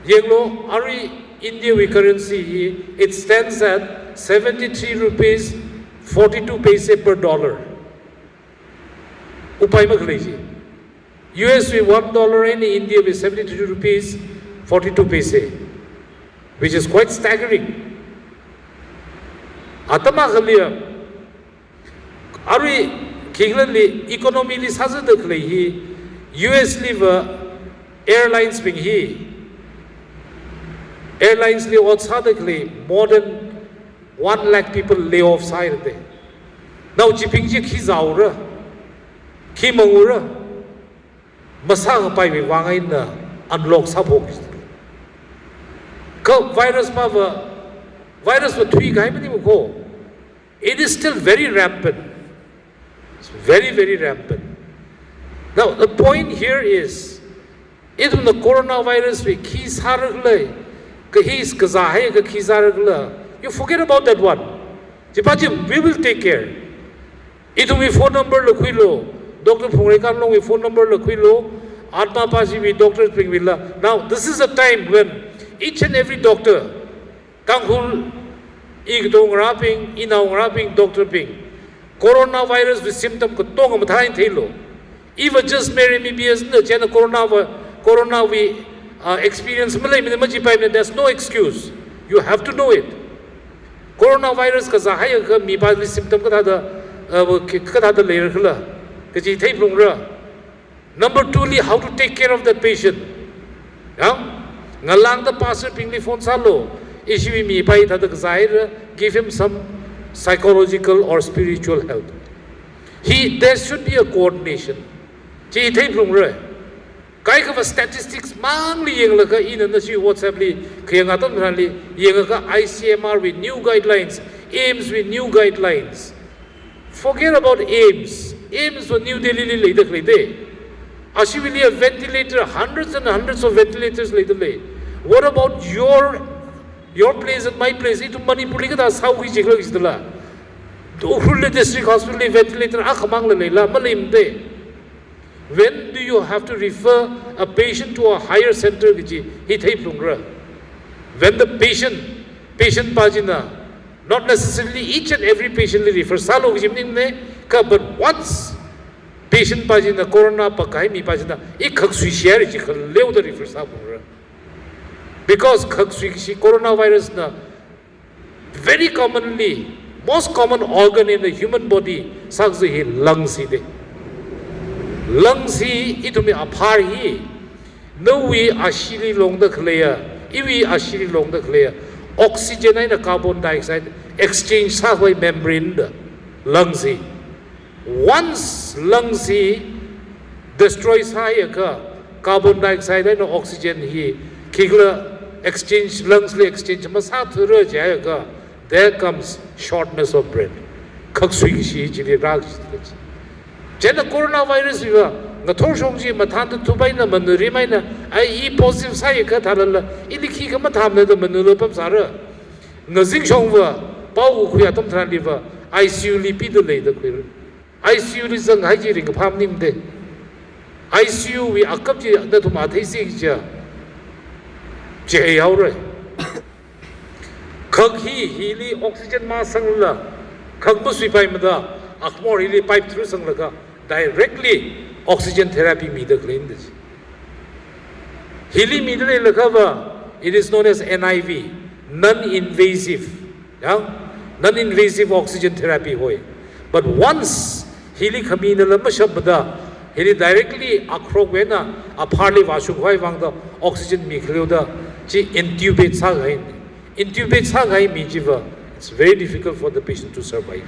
Yeglo Ari India currency it stands at 73 rupees 42 paise per dollar. Upay magleji. US with $1 and India with 73 rupees 42 paise, which is quite staggering. Atama Khalia Ari Kinglandly economy is hazardly US liver airlines being he airlines lay outside more than 1 lakh people lay off side there. Now Jipingjik his aura Kimangura Masang Pai Wangaina unlock Sabok. virus wa thui gai mani ko. It is still very rampant. It's very, very rampant. Now the point here is, idum the coronavirus we ki sarak le, ka his kazahe ka ki sarak le. You forget about that one. Jipaji, we will take care. Idum we phone number le kuilo, Doctor Phongrekan long we phone number le kuilo, Atma Pasi we doctors bring villa. Now this is a time when each and every doctor, Kanghul, Igdong rapping, Inaung rapping, Doctor Ping, coronavirus with symptom Kotong Mathain Telo. Even just Mary MBS, the China corona we experience Malay, there's no excuse. You have to know it. Coronavirus Kazahaya, me badly symptom Katada layer. Number two, how to take care of that patient. Ngalang the passer pingli phone salo. Issue me by the give him some psychological or spiritual help. There should be a coordination. Chi take from re. Kai ka statistics mangli yeng laka in the WhatsApp li kyangatam rally yenga ICMR with new guidelines, AIMS with new guidelines. Forget about AIMS. AIMS for New Delhi later day. Ashivili a ventilator, hundreds and hundreds of ventilators later day. What about your place and my place? Itu Manipur that's how we jiggle is the la. The Ukhrulle district hospital ventilator akamang la malim day. When do you have to refer a patient to a higher center? When the patient pajina, not necessarily each and every patient refer. But once patient pajina corona pakai mi pajina, ik share it the refer. Because coronavirus na very commonly, most common organ in the human body, sakzi lungs ide. Lungs itu me apar hi. No we ashili long the clear. Iwi ashili long the clear. Oxygen and carbon dioxide exchange halfway membrane the lungs. Once lungs destroys high carbon dioxide and oxygen kigla exchange lungs exchange there comes shortness of breath. Jena coronavirus viva ngathor shongji mathan tu tubai na manuri mai na ai positive sai ka thalala iliki ka matham na manulu pam sara ngazing shongwa pau khu ya tom thran liva ICU li pi de le de khu ICU li zang hai ji ring pham nim de ICU wi akap ji da tu ma thai si ja je yaw re khak hi li oxygen ma sang la khak bu sui pai ma da akmor hi li pipe through sang la ka directly oxygen therapy meter clean this. Hili meter it is known as NIV, non-invasive. Non-invasive oxygen therapy hoy. But once hili kamina lama shabda, hili directly akrogwena aparli washu hoy wangda oxygen mikhleuda chi intubate sa gai. Intubate sa gai mijiva. It's very difficult for the patient to survive.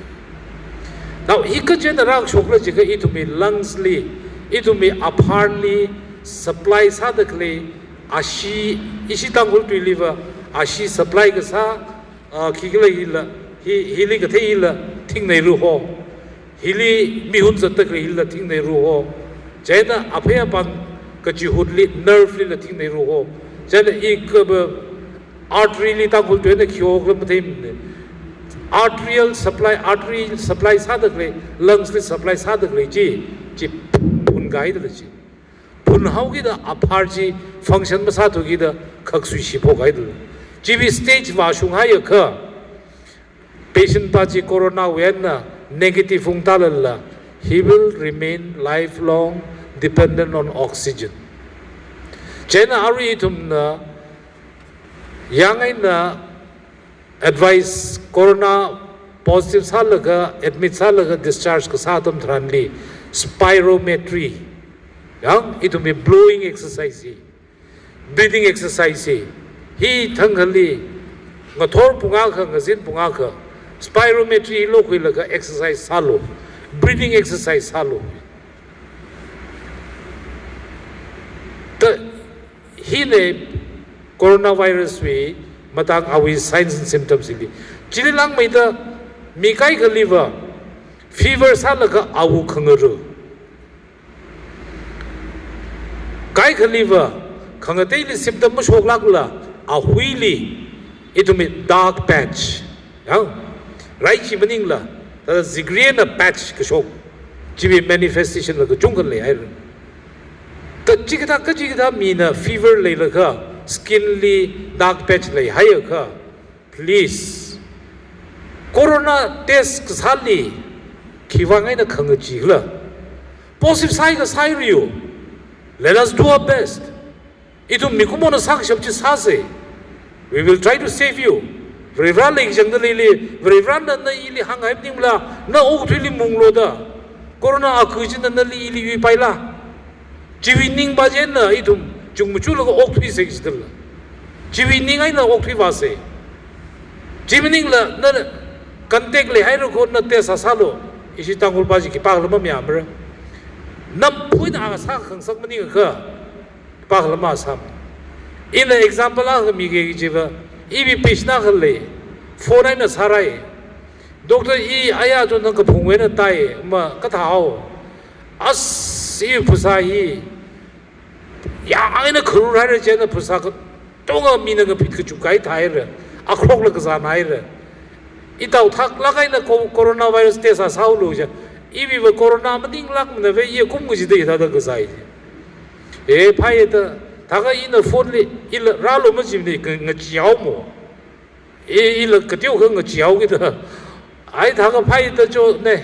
Now, ikajenarang shokla jika itu me lungs li, itu me aparli supply sadakli, ashi ishi tangul tu liver, ashi supply ka sa kigla hila, hili ka the hila, ting nei ruho, hili mihun zatakli hila ting nei ruho, jena apaya pang kajihudli nerve li la ting nei ruho, jena ikab artery li tangul tu na kyogla matim. Arterial supply sadakle lungs li supply sadakle ji pun gai da ji pun hau gi da apar ji function ma sa to gi da khak sui shi pho gai da ji bi stage wa shung ha ya kha patient pa ji corona when na negative fung ta la he will remain lifelong dependent on oxygen jena ari tum na yang ai na advice corona positive salaga admit salaga discharge ka satam thranli spirometry yang itu me blowing exercise breathing exercise hi thangali ngathor punga kha ngazin punga kha spirometry lo khoi laga exercise salo breathing exercise salo ta hi ne coronavirus we matang awi signs and symptoms ini jililang maida mikai ke liver fever salaga awu khangaru kai ke liver khangatei li symptom shok lagla ahuili itu me dark patch yang right chi maning la ta zigrian patch ke shok jibi manifestation la chung kan le ai ta jigita mina fever le la ka skin li dark patch le hai ka please corona test sali kiwangai na khang ji la positive sai ka sai riu let us do our best itu mikumo na sak shab chi sa se we will try to save you vrivran le jang le le vrivran na ili hang hai nim la na ok thili mung lo da corona akujin na li ili wi pai la jiwi ning ba jen na itu chung mu chu lo ok thli se ki la jiwi ning ai na ok thli ba se jiwi ning la na contact le hai ro ko na te sa sa lo isi tangul ba ji ki pa la ma myam ra nam pui na sa khang sak mani ka pa la ma sam in the example a mi ge ji ba ibi pishna khale phone ai na sarai doctor I aya to nang ka phung we na tai ma ka thao as I pusa hi ya ai na khru ra ra je na pusa ka to ga mi na ga phit ka chu kai thai ra a khrok la ka sa nai ra I tau thak la kai na coronavirus te sa sau lu ja ibi ba corona ma ding lak na ve ye kum gi de da da ga sai e phai ta ta ga in phone li il ra lo ma ji ni nga jiao mo e il ka tiu ga nga jiao gi da ai ta ga phai ta jo ne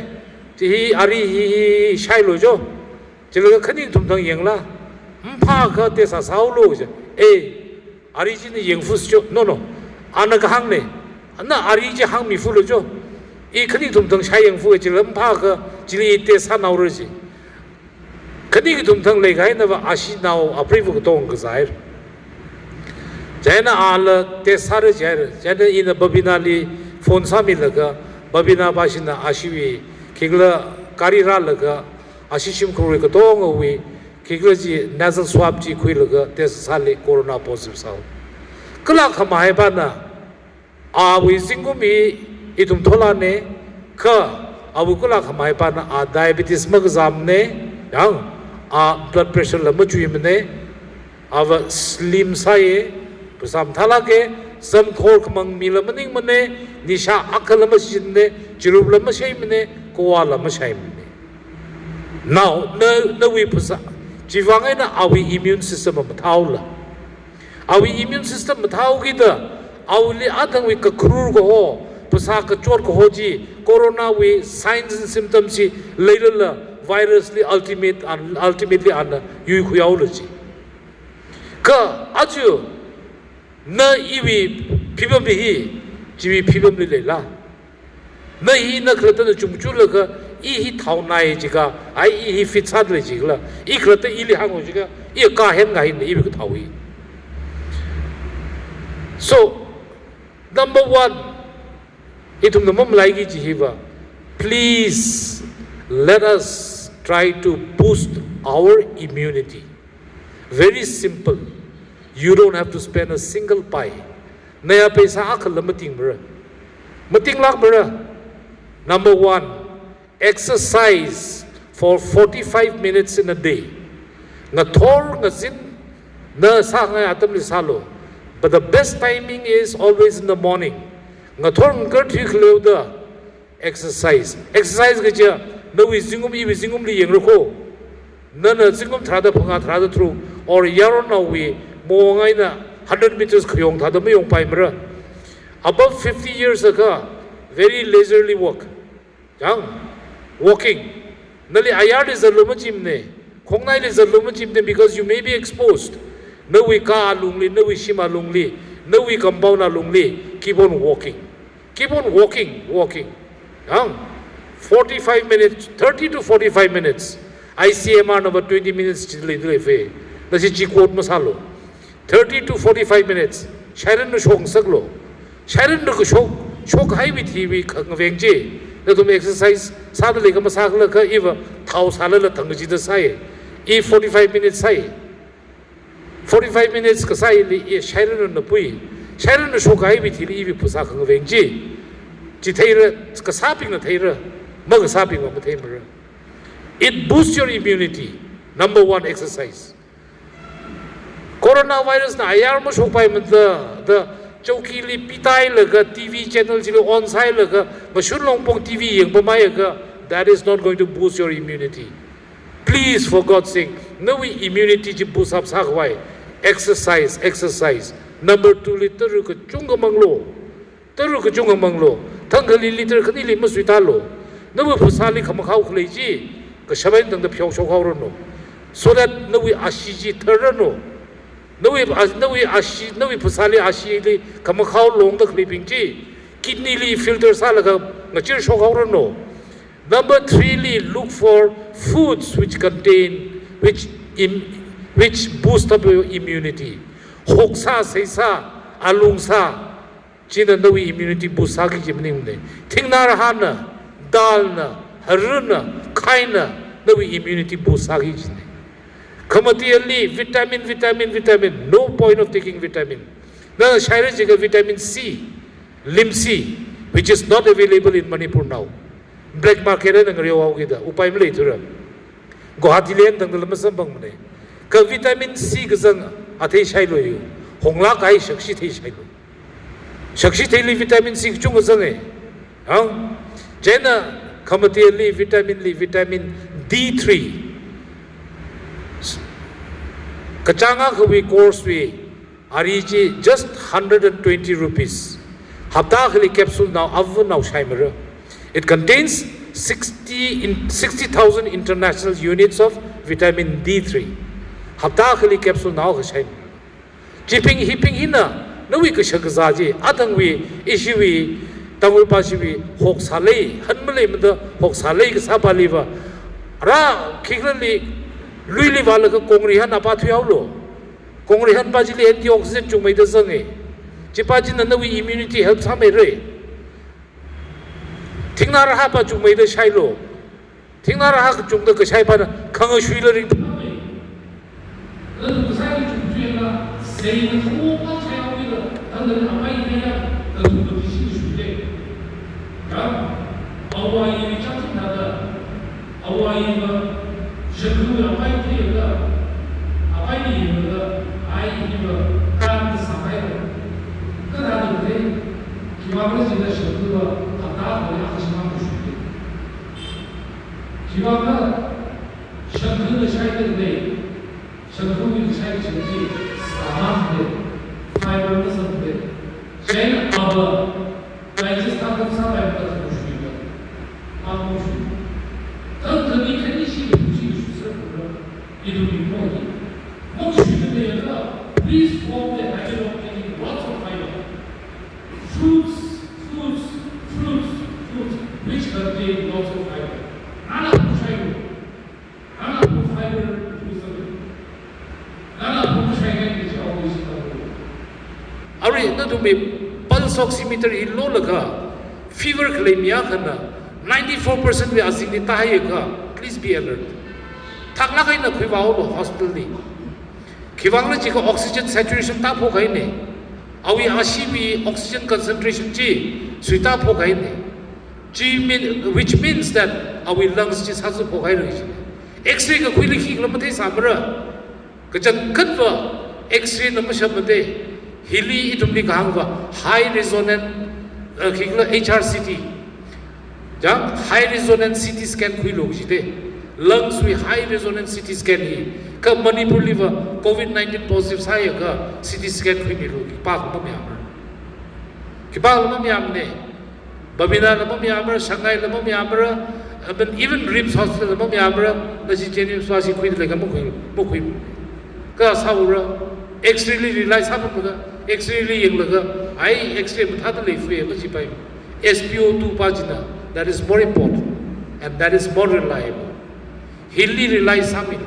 ji ari hi shai lo jo ji ga khan ning thum thang yeng la pha ka te sa sau lu ja e ari ji ni yeng fu jo no ana ga hang ne na ari ji hang mi fu lo jo I khan ning thum thang shai yeng fu ji lam pha ka ji li te sa nau ro ji kani ki tum thang le gai na ba ashi nao apri bu tong ga zair jaina al te sar jair jaina in babina li phone sa mi laga babina ba shin na ashi wi kigla kari ra laga ashi shim khru ka tong wi kigla ji nasal swab ji khui laga te sa le corona positive sa kala khamai ba na a wi singu mi itum thola ne ka abu kala khamai ba na a diabetes mag zam ne yang blood pressure la ma chui mane ava slim sai pusam thala ke sam khor khamang mi la maning mane nisha akal ma shin ne chirub la ma shai mane ko la ma shai mane now no we pusa jiwangai na awi immune system ma thaula awi immune system ma thau gi da awli athang we ka krur go ho pusa ka chor ko ho ji corona we signs and symptoms ji leila virus li ultimately an yu khuyau lo ji ka aju na iwi phibam hi jiwi phibam le la na hi na khata na chumchu la ka I hi thau nai ji ka ai I hi fit sad le ji la I khata I li hang ho ji ka I ka hen ga hi ne I bi ka thau hi so number 1 itum na mom lai gi ji hi ba please let us try to boost our immunity. Very simple. You don't have to spend a single pie. Naya paisa akal la mating bra. Mating lak bra. Number 1, exercise for 45 minutes in a day. Nga thor nga zin na sa nga atam li salo. But the best timing is always in the morning. Nga thor nga thik leo da exercise. Exercise ga ja no we singum I singum li yeng ro na singum thada phanga thada thru or yaro na we mo ngai na 100 meters khayong thada me yong pai mra above 50 years ago very leisurely walk jang walking nali ayar is a loma chim ne khongnai is a loma chim ne because you may be exposed no we ka lungli no we shima lungli no we compound lungli keep on walking jang 45 minutes, 30 to 45 minutes. ICMR number 20 minutes. That's a quote masalo. 30 to 45 minutes. Sharon no shok saglo. Sharon no shok high with TV kangvengje. Let them exercise. Sadly, come sakla eva. Tau salala tangaji the sai. E 45 minutes sai. 45 minutes ka sai li shairan na pui shairan na shokai bi thili bi pusa khang veng ji theira ka saping na theira ma ka saping ma theira. It boosts your immunity. Number one, exercise. Coronavirus na ayar mo shokai man the chauki li pitai laga TV channel ji on sai laga mashun long pong TV yang pa mai ga, that is not going to boost your immunity. Please, for God's sake, no immunity ji boost up sakwai. Exercise. Number two, liter ka chunga manglo. Teru ka chunga manglo. Tangkali liter kani li masui talo. No pusali kamakau kleji. Ka shabain tang the pyo shokau no. So that no ashiji terano. No pusali ashili kamakau long the clipping ji. Kidney li filter salaga ngachir shokau no. Number three, look for foods which boost up your immunity. Hoksa, seisa, alungsa, china no immunity boost saki jimning. Tingnar hana, dalna, haruna, kaina, no immunity boost saki jine. Commercially, vitamin. No point of taking vitamin. Now, Shaira jiga vitamin C, lim C, which is not available in Manipur now. Black market na ngariyo ako kita. Upay mo ito rin. Guwahati liyan tang dalam masambang mo na. Ka vitamin C kasang atay shaylo yun. Hongla kay shakshi tay shaylo. Shakshi tay li vitamin C kuchung kasang eh. Jena kamati li vitamin D3. Kachanga kawi course we ariji just 120 rupees. Hapta kali capsule now avun now shaymara. It contains 60,000 international units of vitamin D3. Hapta khali capsule now ka shain. Jipping hipping hina nawi ka shagazaji atangwi ishiwi tangwi pasiwi hok salei hanmale mada hok salei ka sapaliwa ra khiglali luili wala ka kongrihan apa thuyawlo kongrihan bajili antioxidant chungmai da zange jipaji na nawi immunity help samai re. 팅나라 하바 중 메이더 샤이로 팅나라 하 중도 그 샤이바는 강어 슈일러링 그 사이 중주에가 세이는 호가 차용이로 당근 아마이 되냐 그 지시 주제 야 아와이 짝짝하다 아와이가 ሸክሙ 아마이 되가 아마이 되가 아이가 간 사파이 그다음에 기왕을 진짜 ሸክ무가 기왕은 ሸክ무를 샤이는데 ሸክ무를 샤이 전지 사망인데 파이버를 썼는데 제일 아버 나이지 스타트 사람을 같은 모습이다. 아무 모습. 던더니 텐니시 무지 주스를 불러 이름이 뭐니? 목수인데 얘가 Please form the habit of taking lots of fiber. Fruits which contain lots of fiber. Nana put fiber to something. Nana put fiber is always Ari, not to be pulse oximeter in Lolaga, fever claim yakana, 94% we are seeing the Tahayaka. Please be alert. Taklaka in the Kivao hospital. Kivangla Chika oxygen saturation tapo kaine. Awi ashibi oxygen concentration G, Suita Pokaine. Which means that our lungs just has a pohairish. X-ray ka kwili kilometer samra. Kajan katva X-ray namashamade. Hili itumni kahangva high resonant HRCT. Jang high resonant CT scan kwilo gijite. Lungs with high resonant CT scan hi. Ka Manipur liver COVID-19 positive saya ka CT scan kwilo kipak mamyamra. Kipak mamyamne. Babina lama miyamra, Shanghai lama miyamra, even RIMS hospital lama miyamra, nasi Jenny swasi kwid lega mukhui. Ka saura, X-ray li realize hapa mga, X-ray li yung laga, ay X-ray matata li free masi pa yung SpO2 pagina. That is more important and that is more reliable. Hili realize samin.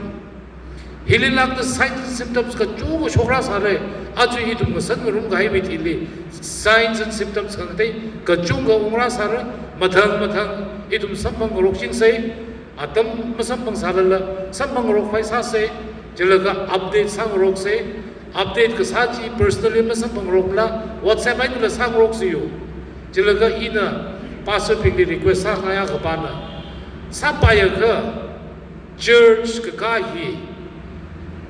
Hili lang the signs and symptoms ka chugo shokra sare, aju hitum ka san marum ka hibit hili. Signs and symptoms ka natay, ka chunga umra sare, matang hitum sampang roksing say, atam masampang sarala, sampang rokfay sa say, jalaga update sang rok say, update ka saji personally masang pangrok la WhatsApp ay nila sang rok siyo jilaga ina pastor pigli request sa kaya ka pana sa paya ka church ka kahi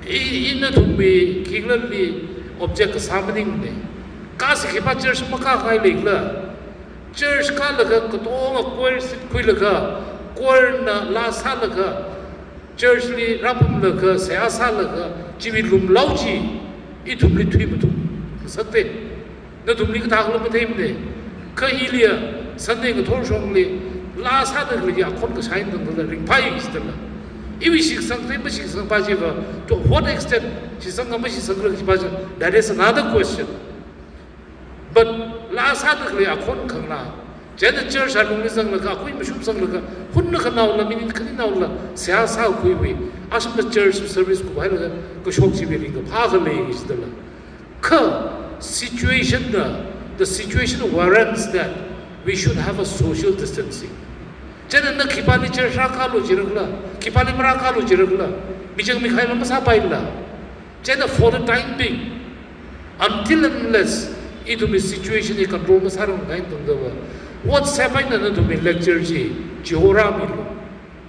ina thumbi kinglanli object ka samaning ne kasi kipa church makakay ligla church ka laga katong choir sit kui laga choir na la sa laga church li rapum laga saya sa laga jiwi lum lauji I thumli thui mutu sakte na thumli ka thakla ma theim ne ka ilia sanne ka thor shong le la sa da le ya khon ka sain dang da ring phai is dala iwi shik sang te ma shik sang pa ji ba to what extent shi sang ma shi sang la ji ba that is another question but la sa da le ya khon khang la jen church ha lung sang la ka koi ma shum sang la ka hun na ka naw la min ka ni naw la sia sa koi wi asum the church service ko hai la ko shok ji ring ka pha ka le is dala ka situation the situation warrants that we should have a social distancing jen na khipali church ra ka lo jiragla khipali mara ka lo jiragla bijang mi khai la ma sa pai la jen for the time being until unless it will be situation in control ma sarang ngai tung da what sabai na to be lecture ji jihora mi lo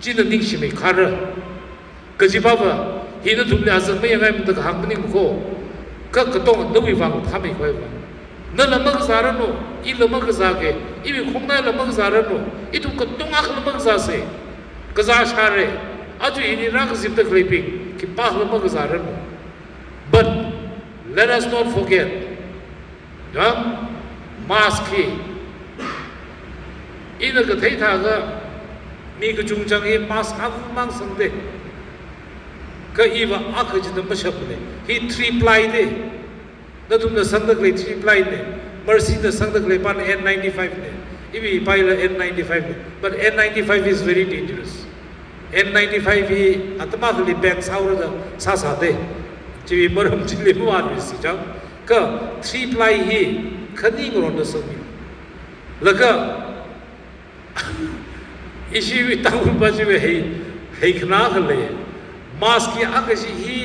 jin ning shi me khara ka ji baba hi na thum le azang me ngai mu da hang ni ko ka ka tong no wi wang tha me khoi ba na la mag sa ra no I la mag sa ke I bi khong na la mag sa ra no I tu ka tong ak la mag sa se ka za sha re a ju hi ni ra ka zip ta creeping ki pa la mag sa ra no but let us not forget mask ina ka thai tha ga mi ka chung chang hi mask ha mang sang de ka iwa ak ji dam shap ne hi 3 ply de na tum na sang da 3 ply ne mercy na sang da pan N95 ne iwi pai la N95 ne but N95 is very dangerous N95 hi atma li back saur da sa sa de ji maram ji le ma ni si jang ka 3 ply hi khani ngron da sang la ka ishi wi tang ba ji we hei khna khale mask ki akashi hi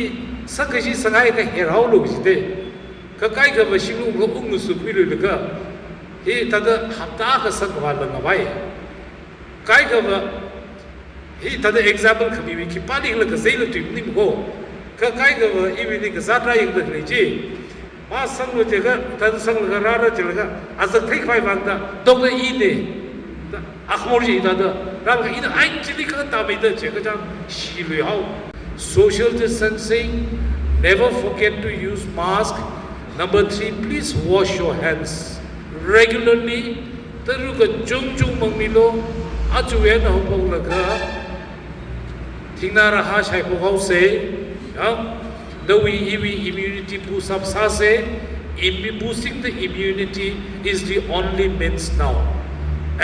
sakashi sangai ka herau lo ji de ka kai ka ba shingu ko ung su kwi le ka hi ta da hapta ka sak wa la na bai kai ka ba hi ta da example khami wi ki pa ni la ka sei lo tu ni mo ka kai ka ba I wi ni ka za tra ying da ni ji ma sang lo je ka ta sang la ra ra je la ka azak thai khai bang da dong da I ne akhmor ji da da ra ka I da actually ka ta me da je ka jang shi lu hao social distancing never forget to use mask number 3 please wash your hands regularly taru ka chung chung mang mi lo aju wen ho pong la ka thingna ra ha shai ko hau se the immunity boost up sa se boosting the immunity is the only means now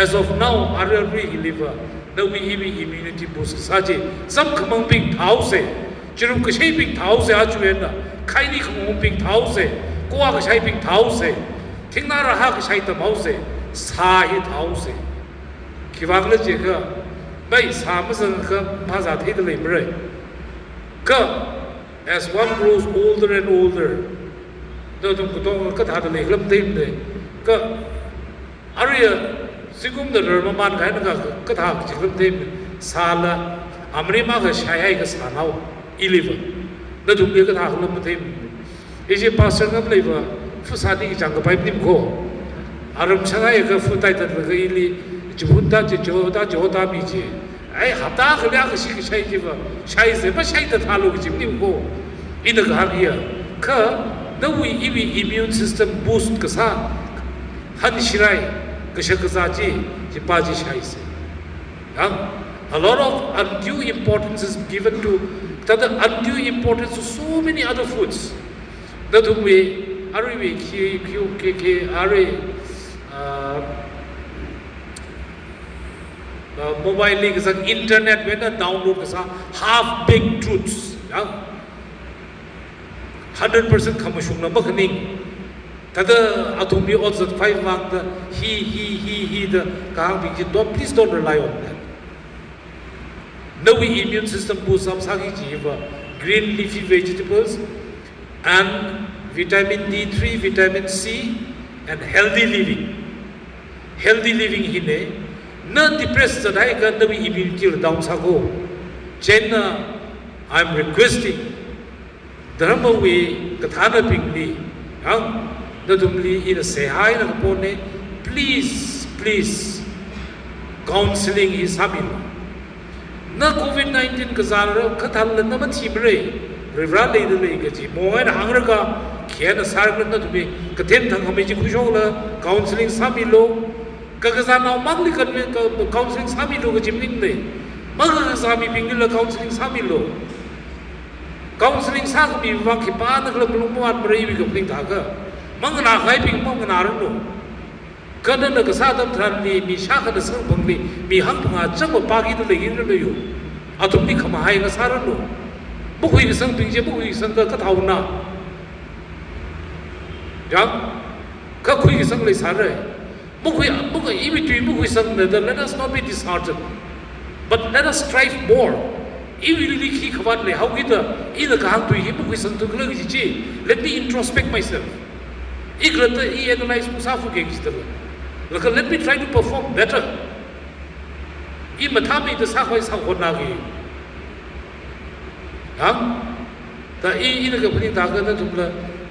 as of now arari liver the immunity boost sa ji sam khamang ping thau se chirum ka shai ping thau se aju wen na khai ni khamang ping thau se kwa ka shai ping thau se thingna ra ha ka shai ta mau se sa hi thau se ki wang le je ka bai sa ma sang ka ma za thai de le mre ka as one grows older and older do tum ko tong ka tha de le lam tim de ka aria sigum de ler ma man kai na ka tha chi lam tim sa la amri ma ka shai hai ka sa nau 11 da tum le ka tha lam tim e je pastor ngam le ba fu sa ni jang ka pai nim ko aram changa ye ka fu tai ta ka ili jibun da je jo da mi je ai hata ka lia ka shi ka shai ji ba shai se ba shai ta tha lo ji nim ko ina ka ha ya ka the immune system boost ka sa han shirai ka sha ka sa ji pa ji shai se a lot of undue importance is given to that undue importance to so many other foods that we are we are mobile league is an internet when a download is half big truths 100% kamashung na makning tada atomi odds at 5 mark the he the kahang big please don't rely on that no immune system boost up sagi jiva green leafy vegetables and vitamin D3, vitamin C, and healthy living. Healthy living hine, na depressed that I can the immunity down sago. Jenna, I'm requesting Dharma way, Kathana Pingli, Nadumli in a say hi and Pone, please, counseling is Hamil. Na COVID-19 Kazara, Katal Naman Timbre, Rivrali the Legacy, Moe and Hangraga, Kiana Sargan to be Katen Tangamaji Kushola, counseling Samilo, Kagazana Magli counseling Samilo, Jimling, Magazami Pingula counseling Samilo. Counseling Sami Vankipana Glumuan Bravi Compling Taga, Mangana Hyping Manganarano. Kana Kasadam Trani, Mishaka the Sunbungli, Mihanga, Jumbo Pagi to the interview. Atomni Kamahai Sarano. Bukui is something Jabu is under Katauna. Jam Kakui is only Sare. Bukui, even Bukui Sunday, let us not be disheartened, but let us strive more. If you really keep quietly, how either come to him with some let me introspect myself. Analyze let me try to perform better. Imatami the Sahoi Sakonagi. The in the company Tagana to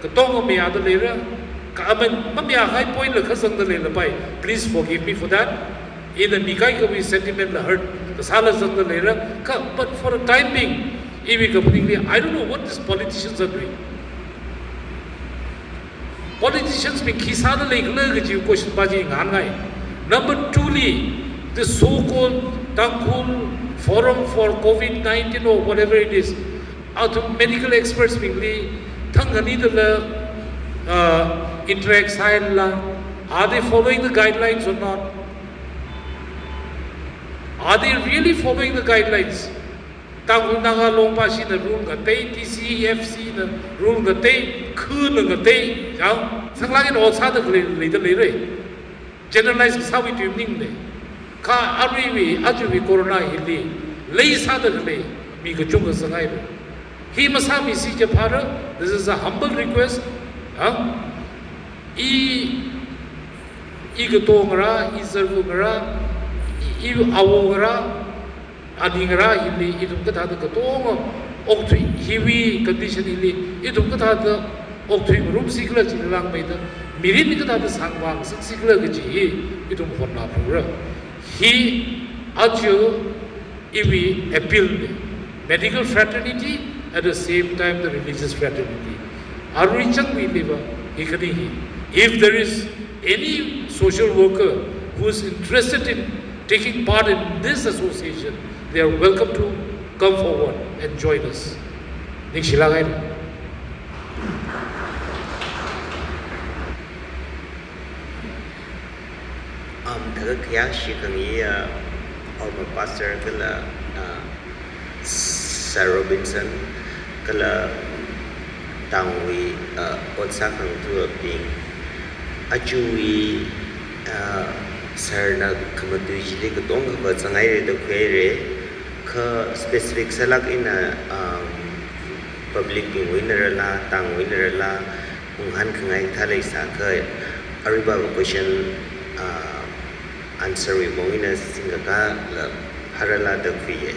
the Tonga Mia the later. Mamia high point the cousin the later. Please forgive me for that. In the Mikaika we sentiment hurt the Salas of the later, but for the time being, I don't know what these politicians are doing. Politicians mean Kisana Lake Lurgaji question Baji in Hangai. Number 2, the so-called Tangkul Forum for COVID-19 or whatever it is, out of medical experts being Tanganida Interact are they following the guidelines or not? Are they really following the guidelines? Tangul Naga Longpashi the rule the day, TCFC the rule the day, Kun the day, Sanglagin or Sada later. Generalize how we do evening. Ka Arivi, Ajuvi Corona Hilly, Lay Sada Lay, Mika Junga Sangai. He must have his Sijapara. This is a humble request. Igatongara, Isarvugara. Awogara, Adingara, it took the Katonga, Octree, heavy condition, it took the Octree room secret in the lang made the Mirimika the Sangwang, Sikla Gaji, it took Honapura. He, Ajo, Iwi appealed medical fraternity at the same time the religious fraternity. Arichang we live, if there is any social worker who is interested in taking part in this association, they are welcome to come forward and join us. Nikshilagay. Kaya shikami our pastor kala Sir Robinson kala tangwi otsakang tu ping ajui Sir na kamadu jili katong ka sangai re kere ka specific salak ina public winner la tang winner la unghan kangai thalai sa ka ariba question answer we mongina singaka la harala da kwiye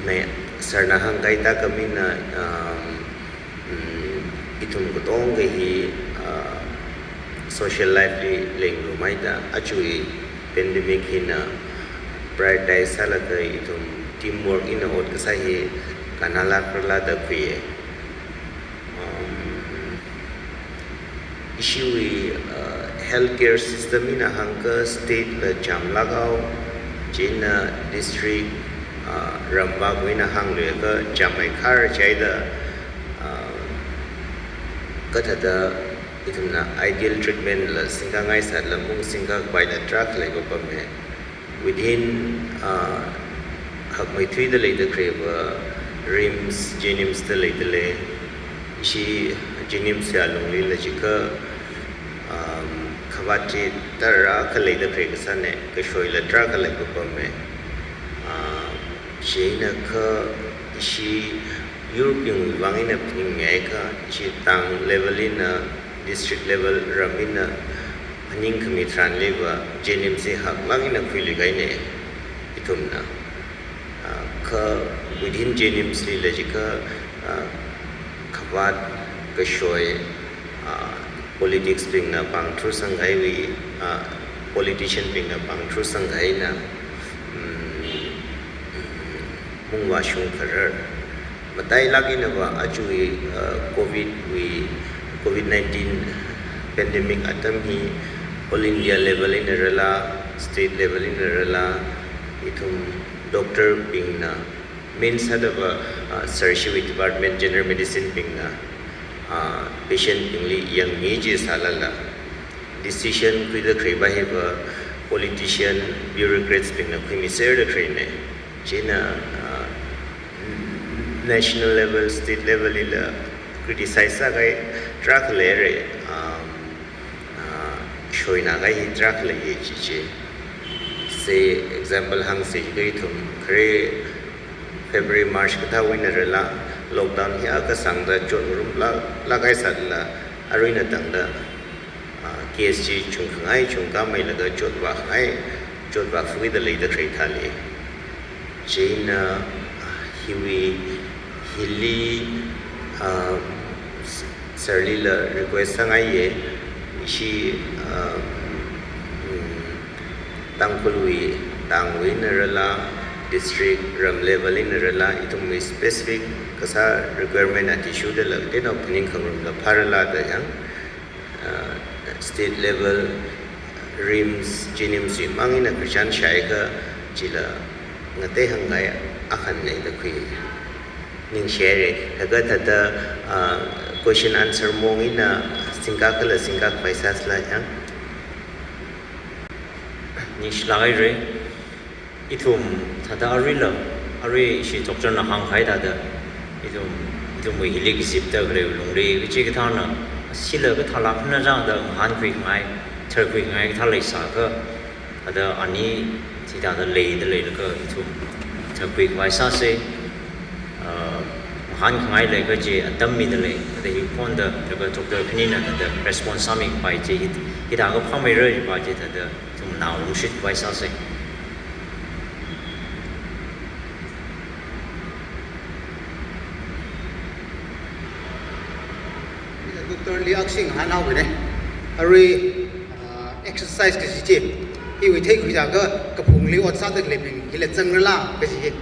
me Sir na hangai ta kamina itum katong hi social life ling rumaida achui pandemic hina prioritize salaka itum teamwork in hot kasai kanala krala da kwiye issue healthcare system in hangka state la jamlagao jina district rambag wina hangle ka jamai khar chaida kathada ituna ideal treatment la singangai sa la mung singak by the track like pame within hakmai thui the later crave rims genims the later she genims ya longli la chika khawati tara ka later crave sane ka shoi la track like pame she na ka she European wangina ping ka chi tang level in district level ramina aning kmitran leva jenim se hak wangina khuli gaine itumna ka within jenim sli lejika khawat kashoy politics ping na pang thru sangai wi politician ping na pang thru sangai na mungwa shung kharar matai lagi na ba ajui COVID-19 pandemic atam hi all India level in rela state level in rela itum doctor ping na main sadaba surgery department general medicine ping na patient ping li yang meji salala decision with the kriba heba politician bureaucrats ping na khimiser de krine china national level, state level, criticize gai track lere, showing a guy track lay say example hang say gai thum kare February March kata winner la lockdown hi aka sangda chon room la gai satla arina tangda KSG chungkai chungka mai laga chotwa ngai chotwa fui the lay the tray thali China hiwi Hili Sarlila request sangai ye shi tangpulwi tangwi nerala district ram level in nerala itu mi specific kasa requirement at issue de la den opening khangrum la pharala da yang state level rims jinims mangina krishan shaika chila ngate hangai akhan nei da khui ning share daga tata question answer mongina singka kala singka paisas la yang ni shlai re itum tata arila ari shi doctor na hang khai da itum we hilik sip ta gre lungri chi ka thana sila ka thala phna jang da han khui ngai thar khui ngai ka thalai sa ka ada ani chi da le ka itum thar khui vai sa se han ngai le ka je atam mi de le the hi pon da ka doctor phnina da response saming pai je hi da ka phang mai re ba je da tum na lu shit vai sa se Dr. Liang Sing Hanau ne ari exercise ke ji hi wi thei khu ja ka phung li wat sa da le ping hi le chang la ke ji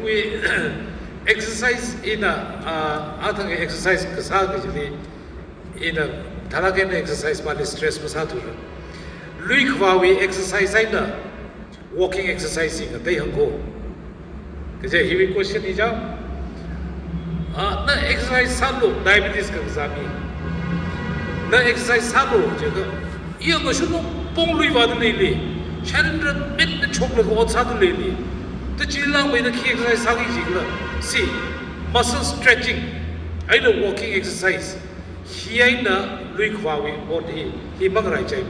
we exercise in a other exercise kasa kajili in a thalagen exercise by stress masatu lui khwa we exercise ina walking exercising a day hango kaje hi question is ja na exercise salo diabetes ka zami na exercise salo je ga ye go shuno pong lui wa de le challenger mit chokle go sa de le the chilang with the key exercise sagi jigla see muscle stretching I know walking exercise here na lui khwa we what he magrai chai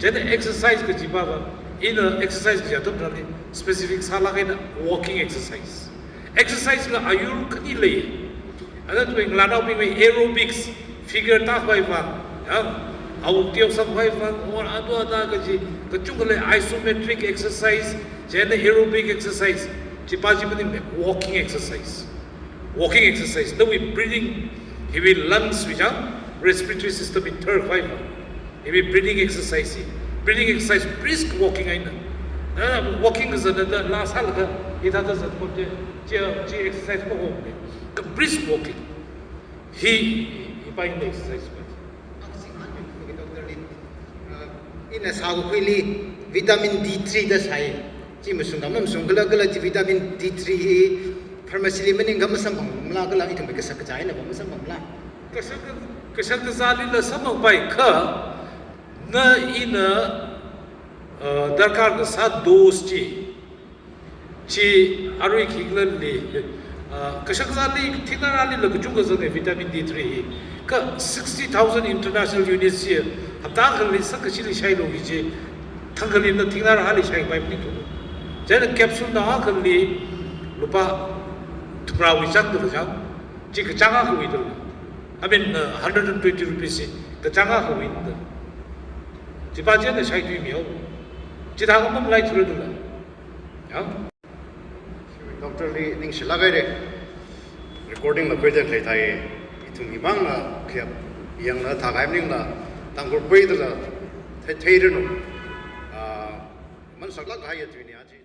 jada exercise ka jiba ba in a exercise ja to brale specific sala ga walking exercise la ayur khani le ana to nglana pi me aerobics figure ta khwai ba au tiau sa khwai ba or adu ada ka ji ka chungale isometric exercise jada aerobic exercise chipa jipani walking exercise no we breathing heavy lungs which are respiratory system in third five heavy breathing exercise brisk walking aina walking is the last halga it has a exercise ko brisk walking he by exercise in a sagu khili vitamin D3 da sai chi musung dam sung gala vitamin D3 pharmacy li maning gam sam bang la gala itum ka sak jai na bam sam bang la kasak zali la samang bai kha na ina darkar ka sa dos chi arui khigla le kasak zali thina ali la kujung ka zane vitamin D3 ka 60,000 international units here hapta ka li sak chi li shai lo gi 탕클리 너 팅나라 할리 샤이 바이 니 두 제는 캡슐 나 클리 루파 투브라 위작 들자 지그 장아 그 위들 I mean 120 rupees 그 장아 그 위들 지바제는 샤이 두이며 지다가 뭐 라이 들어들라 야 Dr. Lee ning shilagai re recording la kwede klei thai itum imang na khya yang na thagai ning la tangkol pei da thai thai re no man sakla ga ya tu ni aji